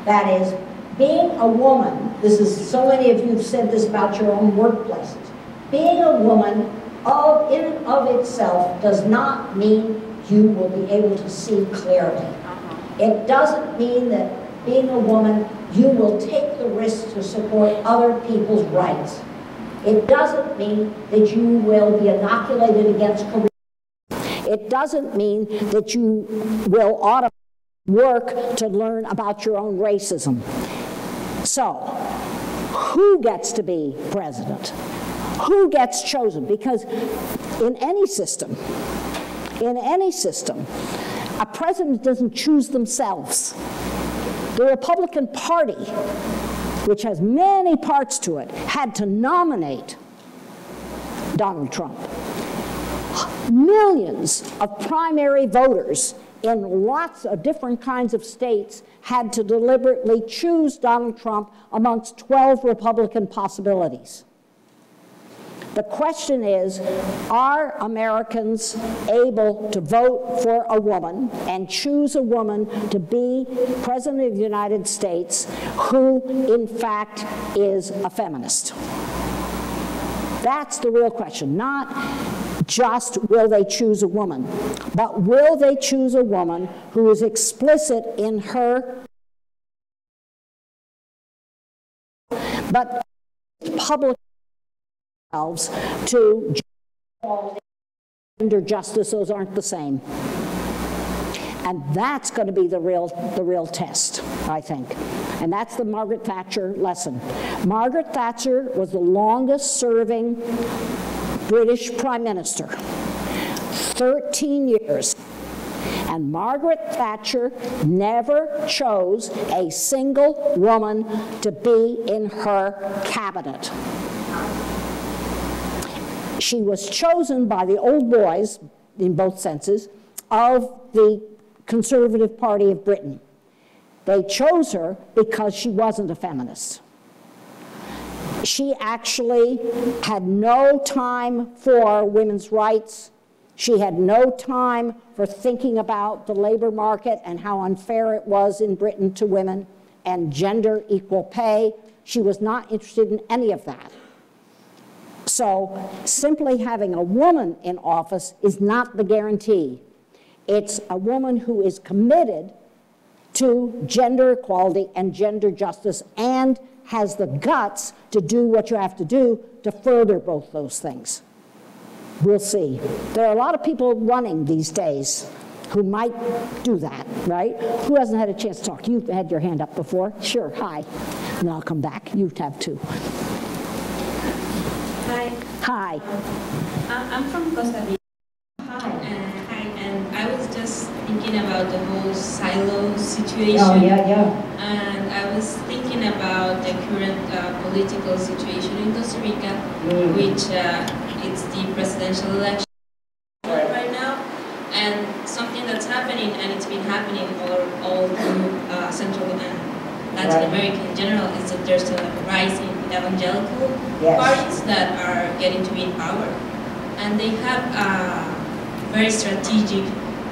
That is, being a woman, this is, so many of you have said this about your own workplaces, being a woman in and of itself does not mean you will be able to see clearly. It doesn't mean that being a woman, you will take the risk to support other people's rights. It doesn't mean that you will be inoculated against corruption. It doesn't mean that you will automatically work to learn about your own racism. So, who gets to be president? Who gets chosen? Because in any system, a president doesn't choose themselves. The Republican Party, which has many parts to it, had to nominate Donald Trump. Millions of primary voters in lots of different kinds of states had to deliberately choose Donald Trump amongst 12 Republican possibilities. The question is, are Americans able to vote for a woman and choose a woman to be President of the United States who, in fact, is a feminist? That's the real question, not just will they choose a woman, but will they choose a woman who is explicit in her, but public themselves to gender justice. Those aren't the same. And that's going to be the real test, I think. And that's the Margaret Thatcher lesson. Margaret Thatcher was the longest serving British Prime Minister, 13 years. And Margaret Thatcher never chose a single woman to be in her cabinet. She was chosen by the old boys, in both senses, of the Conservative Party of Britain. They chose her because she wasn't a feminist. She actually had no time for women's rights. She had no time for thinking about the labor market and how unfair it was in Britain to women and gender equal pay. She was not interested in any of that. So simply having a woman in office is not the guarantee. It's a woman who is committed to gender equality and gender justice and has the guts to do what you have to do to further both those things. We'll see. There are a lot of people running these days who might do that, right? Who hasn't had a chance to talk? You've had your hand up before. Sure, hi. And I'll come back. You have too. Hi. Hi. I'm from Costa Rica. Hi. And I was just thinking about the whole silo situation. Oh, yeah. And I was thinking about the current political situation in Costa Rica, which it's the presidential election right now. And something that's happening, and it's been happening all through Central and Latin America in general, is that there's a rise in evangelical parties that are getting to be in power. And they have a very strategic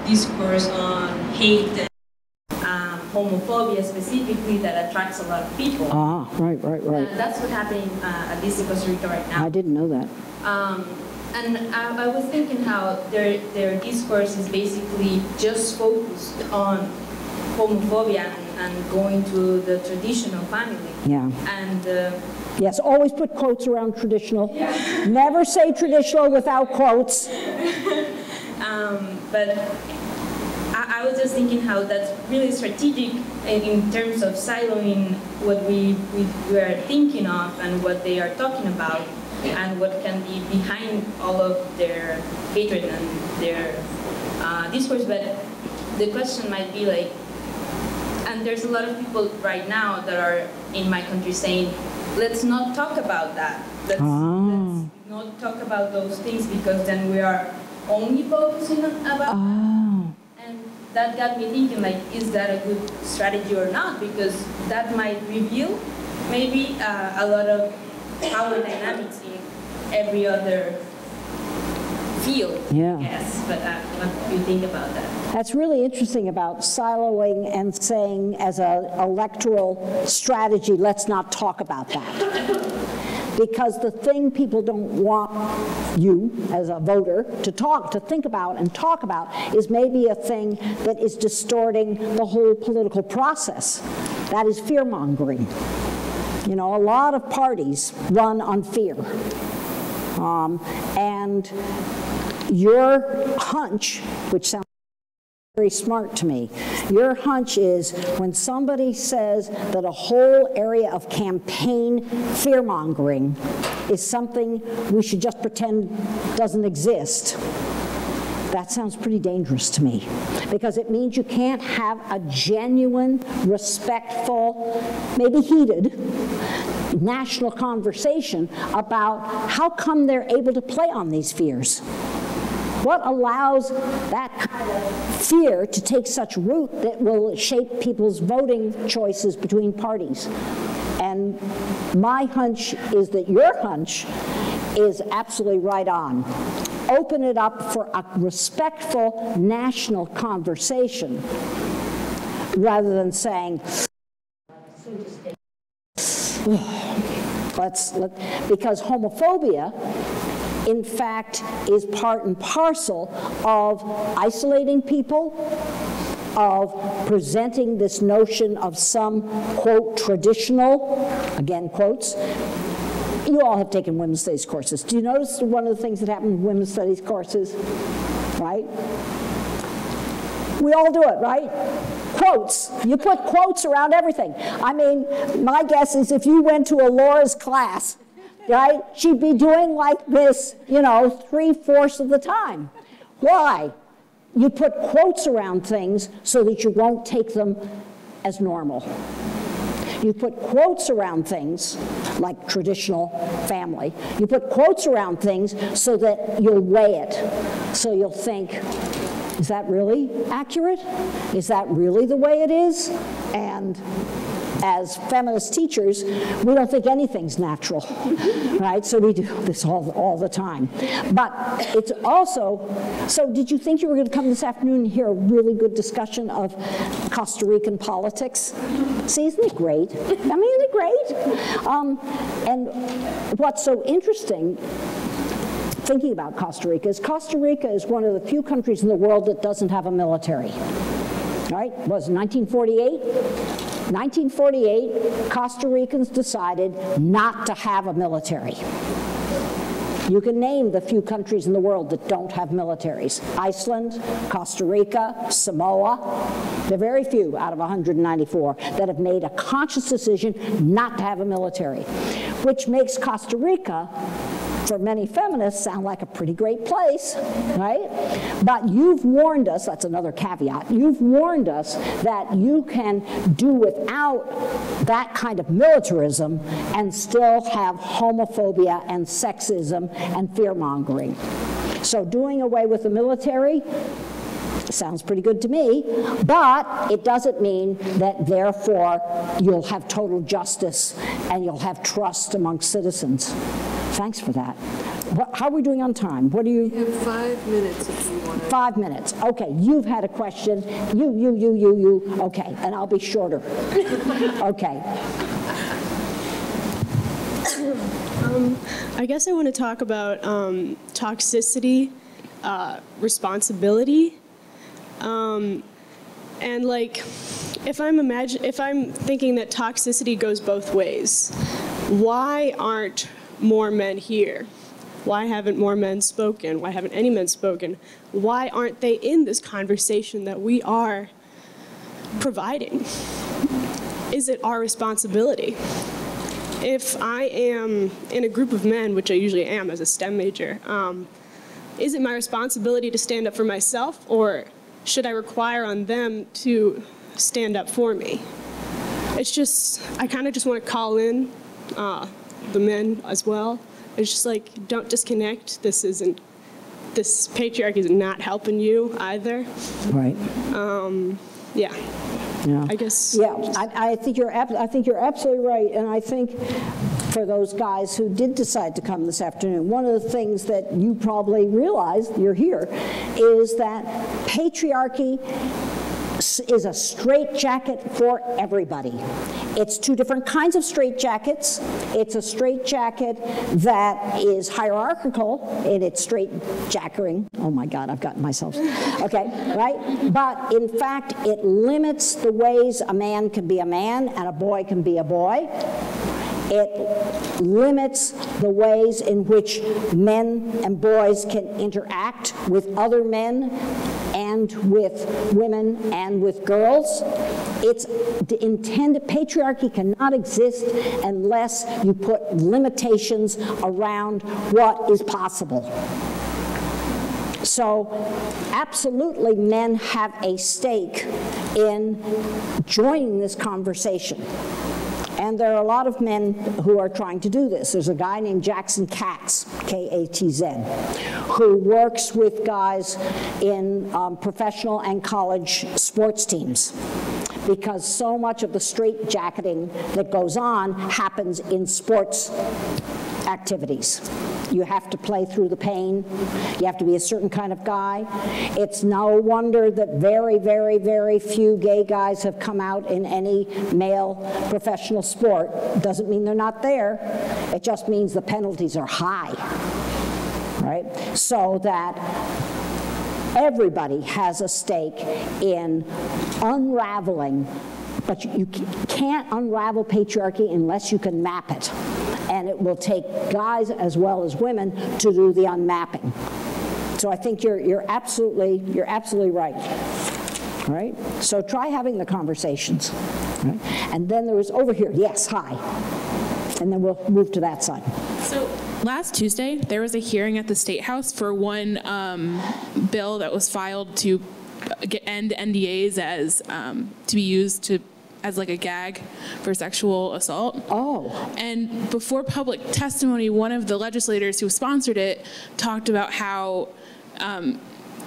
discourse on hate and homophobia specifically that attracts a lot of people. Ah, right. That's what's happening at least in Costa Rica right now. I didn't know that. And I was thinking how their discourse is basically just focused on homophobia and going to the traditional family. Yeah. And yes, always put quotes around traditional. Yeah. Never say traditional without quotes. But I was just thinking how that's really strategic in terms of siloing what we are thinking of and what they are talking about and what can be behind all of their hatred and their discourse. But the question might be like, and there's a lot of people right now that are in my country saying, let's not talk about that. Let's not talk about those things because then we are only focusing on about that. And that got me thinking, like, is that a good strategy or not? Because that might reveal maybe a lot of power dynamics in every other field, I guess. But what do you think about that? That's really interesting about siloing and saying as an electoral strategy, let's not talk about that. Because the thing people don't want you as a voter to think about and talk about is maybe a thing that is distorting the whole political process. That is fear-mongering. You know, a lot of parties run on fear. And your hunch, which sounds very smart to me, Your hunch is when somebody says that a whole area of campaign fear-mongering is something we should just pretend doesn't exist. That sounds pretty dangerous to me, because it means you can't have a genuine, respectful, maybe heated, national conversation about how come they're able to play on these fears. What allows that kind of fear to take such root that will shape people's voting choices between parties? And my hunch is that your hunch is absolutely right on. Open it up for a respectful national conversation rather than saying, because homophobia, in fact, is part and parcel of isolating people, of presenting this notion of some, quote, traditional, again, quotes. You all have taken women's studies courses. Do you notice one of the things that happen in women's studies courses, right? We all do it, right? Quotes. You put quotes around everything. I mean, my guess is if you went to a Laura's class, right, she'd be doing like this, you know, 3/4 of the time. Why? You put quotes around things so that you won't take them as normal. You put quotes around things like traditional family. You put quotes around things so that you'll weigh it. So you'll think, is that really accurate? Is that really the way it is? And as feminist teachers, we don't think anything's natural, right? So we do this all the time. But it's also, so did you think you were going to come this afternoon and hear a really good discussion of Costa Rican politics? See, isn't it great? I mean, isn't it great? And what's so interesting thinking about Costa Rica is one of the few countries in the world that doesn't have a military, right? It was 1948. 1948, Costa Ricans decided not to have a military. You can name the few countries in the world that don't have militaries. Iceland, Costa Rica, Samoa. There are very few out of 194 that have made a conscious decision not to have a military, which makes Costa Rica, for many feminists, sound like a pretty great place, right? But you've warned us, that's another caveat, you've warned us that you can do without that kind of militarism and still have homophobia and sexism and fear-mongering. So doing away with the military sounds pretty good to me, but it doesn't mean that therefore you'll have total justice and you'll have trust amongst citizens. Thanks for that. How are we doing on time? What do you? You have 5 minutes if you want to. 5 minutes. Okay, you've had a question. You. Okay, and I'll be shorter. Okay. I guess I want to talk about toxicity, responsibility, and like, if I'm thinking that toxicity goes both ways, why aren't more men here? Why haven't more men spoken? Why haven't any men spoken? Why aren't they in this conversation that we are providing? Is it our responsibility? If I am in a group of men, which I usually am as a STEM major, is it my responsibility to stand up for myself, or should I require on them to stand up for me? It's just, I kind of just want to call in the men as well. It's just like, don't disconnect. This patriarchy is not helping you either. Right. Yeah. I guess. Yeah, I think you're absolutely right, and I think for those guys who did decide to come this afternoon, one of the things that you probably realized, you're here, is that patriarchy is a straitjacket for everybody. It's two different kinds of straitjackets. It's a straitjacket that is hierarchical in its straitjackering. Oh my God, I've gotten myself, okay, right? But in fact, it limits the ways a man can be a man and a boy can be a boy. It limits the ways in which men and boys can interact with other men and with women and with girls. It's intended, patriarchy cannot exist unless you put limitations around what is possible. So absolutely men have a stake in joining this conversation. And there are a lot of men who are trying to do this. There's a guy named Jackson Katz, K-A-T-Z, who works with guys in professional and college sports teams, because so much of the straitjacketing that goes on happens in sports activities. You have to play through the pain. You have to be a certain kind of guy. It's no wonder that very, very, very few gay guys have come out in any male professional sport. Doesn't mean they're not there. It just means the penalties are high, right? So that everybody has a stake in unraveling, but you can't unravel patriarchy unless you can map it. And it will take guys as well as women to do the unmapping. So I think you're absolutely right. All right? So try having the conversations. Right? And then there was over here, yes, hi. And then we'll move to that side. So last Tuesday, there was a hearing at the State House for one bill that was filed to end NDAs as to be used as like a gag for sexual assault. Oh. And before public testimony, one of the legislators who sponsored it talked about how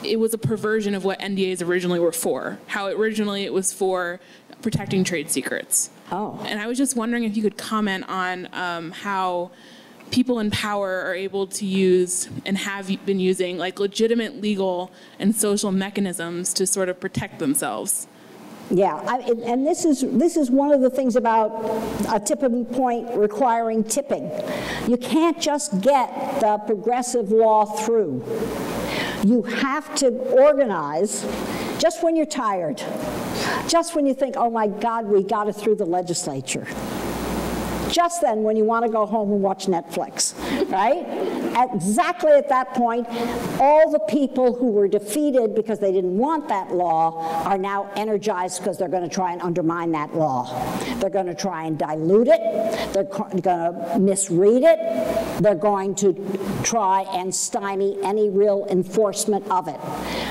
it was a perversion of what NDAs originally were for. How originally it was for protecting trade secrets. Oh. And I was just wondering if you could comment on how people in power are able to use and have been using like legitimate legal and social mechanisms to sort of protect themselves. Yeah, and this is one of the things about a tipping point requiring tipping. You can't just get the progressive law through. You have to organize just when you're tired, just when you think, oh my God, we got it through the legislature. Just then when you want to go home and watch Netflix, right? Exactly at that point, all the people who were defeated because they didn't want that law are now energized because they're going to try and undermine that law. They're going to try and dilute it. They're going to misread it. They're going to try and stymie any real enforcement of it.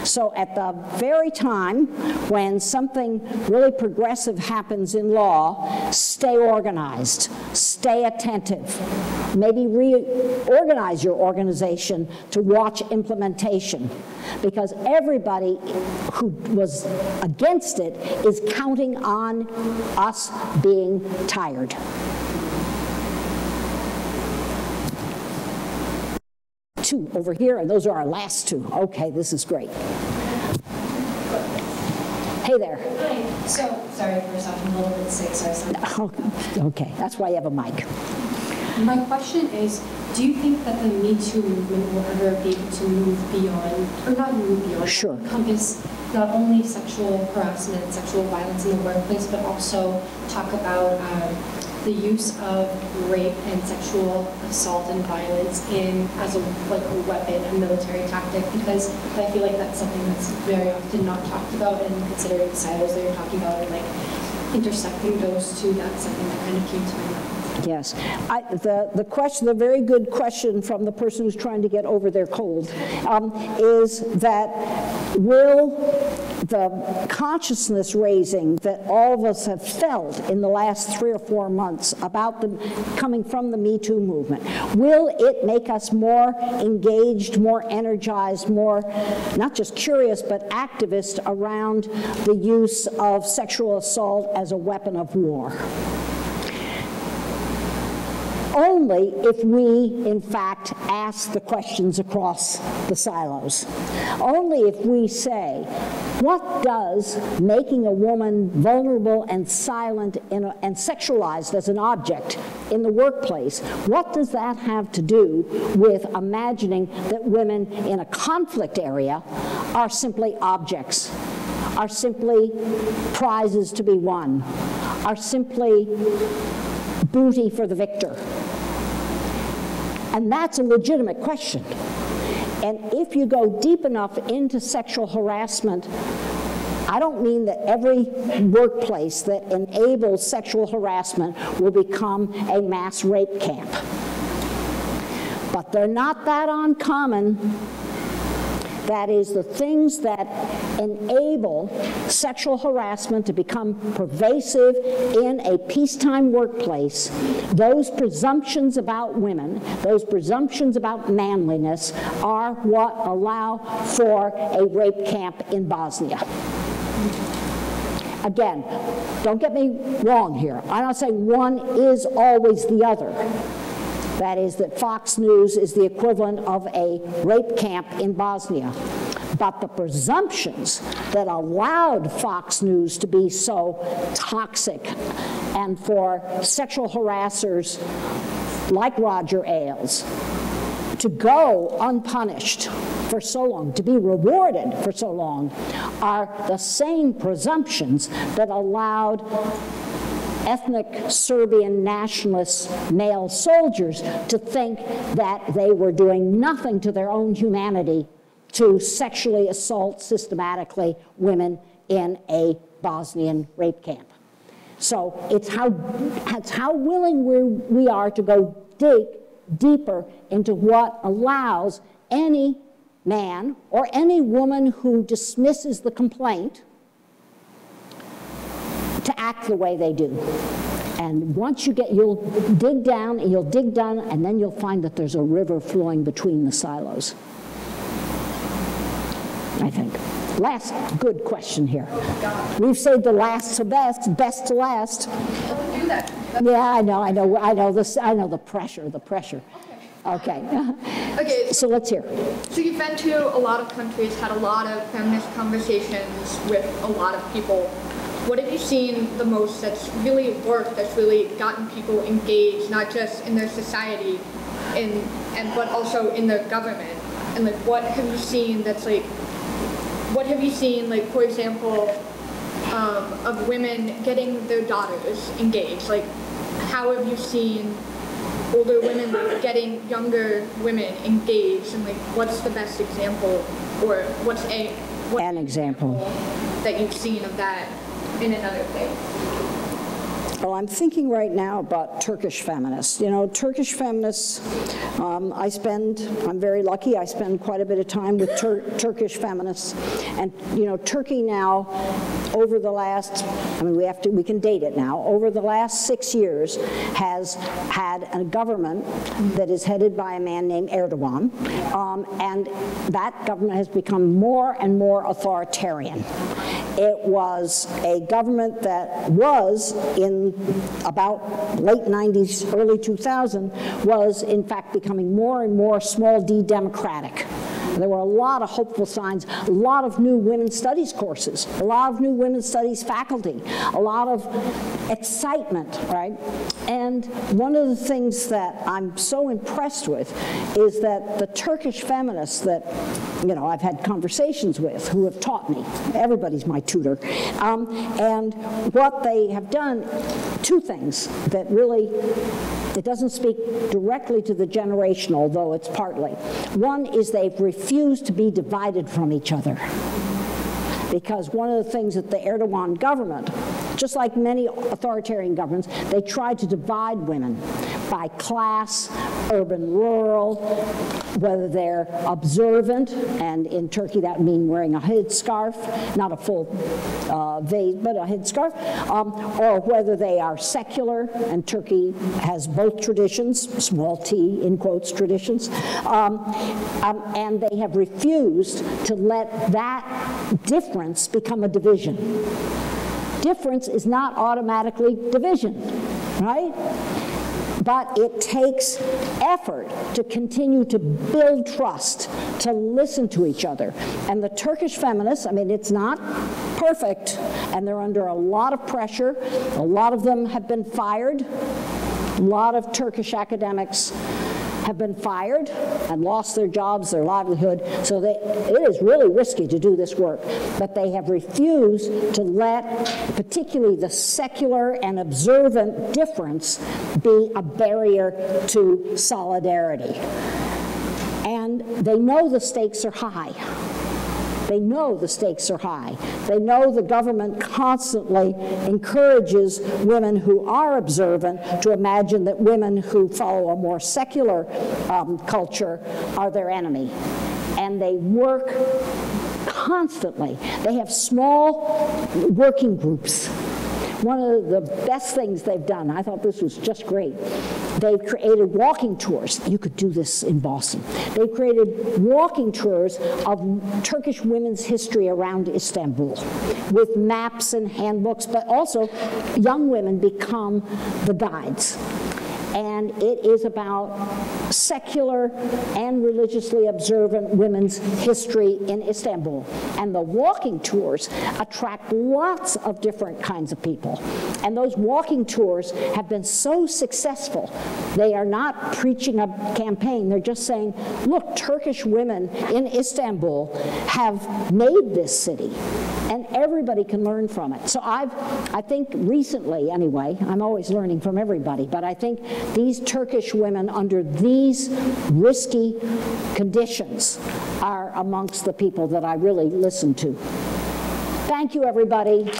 So at the very time when something really progressive happens in law, stay organized. Stay attentive. Maybe reorganize your organization to watch implementation, because everybody who was against it is counting on us being tired. Two over here, and those are our last two. Okay, this is great. Hey there. Hi. So, sorry, first off, I'm a little bit sick, so okay, that's why you have a mic. My question is, do you think that the Me Too movement will ever be able to move beyond, or not move beyond, sure, encompass not only sexual harassment, sexual violence in the workplace, but also talk about the use of rape and sexual assault and violence as a weapon, a military tactic? Because I feel like that's something that's very often not talked about, and considering the silos that you're talking about and like intersecting those two, that's something that kind of came to my mind. Yes, the question, the very good question from the person who's trying to get over their cold, is that will the consciousness raising that all of us have felt in the last 3 or 4 months about coming from the Me Too movement, will it make us more engaged, more energized, more not just curious but activist around the use of sexual assault as a weapon of war? Only if we, in fact, ask the questions across the silos. Only if we say, what does making a woman vulnerable and silent and sexualized as an object in the workplace, what does that have to do with imagining that women in a conflict area are simply objects, are simply prizes to be won, are simply booty for the victor? And that's a legitimate question. And if you go deep enough into sexual harassment, I don't mean that every workplace that enables sexual harassment will become a mass rape camp. But they're not that uncommon. That is, the things that enable sexual harassment to become pervasive in a peacetime workplace, those presumptions about women, those presumptions about manliness, are what allow for a rape camp in Bosnia. Again, don't get me wrong here. I'm not saying one is always the other. That is, that Fox News is the equivalent of a rape camp in Bosnia. But the presumptions that allowed Fox News to be so toxic and for sexual harassers like Roger Ailes to go unpunished for so long, to be rewarded for so long, are the same presumptions that allowed ethnic Serbian nationalist male soldiers to think that they were doing nothing to their own humanity to sexually assault systematically women in a Bosnian rape camp. So it's how willing we are to go dig deeper into what allows any man or any woman who dismisses the complaint to act the way they do. And once you get, you'll dig down, and then you'll find that there's a river flowing between the silos, I think. Last good question here. We've saved the last to best to last. Don't do that. Yeah, I know the pressure. Okay. Okay. So let's hear. So you've been to a lot of countries, had a lot of feminist conversations with a lot of people. What have you seen the most that's really worked, that's really gotten people engaged, not just in their society, but also in their government? And like, what have you seen that's like, for example, of women getting their daughters engaged? Like, how have you seen older women getting younger women engaged? And like, what's the best example, or what's an example that you've seen of that in another place? Well, I'm thinking right now about Turkish feminists. You know, Turkish feminists, I'm very lucky, I spend quite a bit of time with Turkish feminists. And, you know, Turkey now, over the last, we can date it now, over the last 6 years has had a government that is headed by a man named Erdogan, and that government has become more and more authoritarian. It was a government that was in about late 90s, early 2000, was in fact becoming more and more small d democratic. There were a lot of hopeful signs, a lot of new women's studies courses, a lot of new women's studies faculty, a lot of excitement, right? And one of the things that I'm so impressed with is that the Turkish feminists that, you know, I've had conversations with who have taught me, everybody's my tutor, and what they have done, two things that really, it doesn't speak directly to the generation, although it's partly. One is they've refused to be divided from each other. Because one of the things that the Erdogan government, just like many authoritarian governments, they tried to divide women by class, urban, rural, whether they're observant, and in Turkey that means wearing a headscarf, not a full vase, but a headscarf, or whether they are secular, and Turkey has both traditions, small t, in quotes, traditions, and they have refused to let that difference become a division. Difference is not automatically division, right? But it takes effort to continue to build trust, to listen to each other. And the Turkish feminists, I mean, it's not perfect, and they're under a lot of pressure. A lot of them have been fired. A lot of Turkish academics have been fired and lost their jobs, their livelihood, so it is really risky to do this work. But they have refused to let particularly the secular and observant difference be a barrier to solidarity. And they know the stakes are high. They know the stakes are high. They know the government constantly encourages women who are observant to imagine that women who follow a more secular culture are their enemy. And they work constantly. They have small working groups. One of the best things they've done, I thought this was just great, they've created walking tours. You could do this in Boston. They've created walking tours of Turkish women's history around Istanbul with maps and handbooks, but also young women become the guides. And it is about secular and religiously observant women's history in Istanbul. And the walking tours attract lots of different kinds of people. And those walking tours have been so successful. They are not preaching a campaign. They're just saying, look, Turkish women in Istanbul have made this city. And everybody can learn from it. So I think recently, anyway, I'm always learning from everybody, but I think these Turkish women under these risky conditions are amongst the people that I really listen to. Thank you, everybody.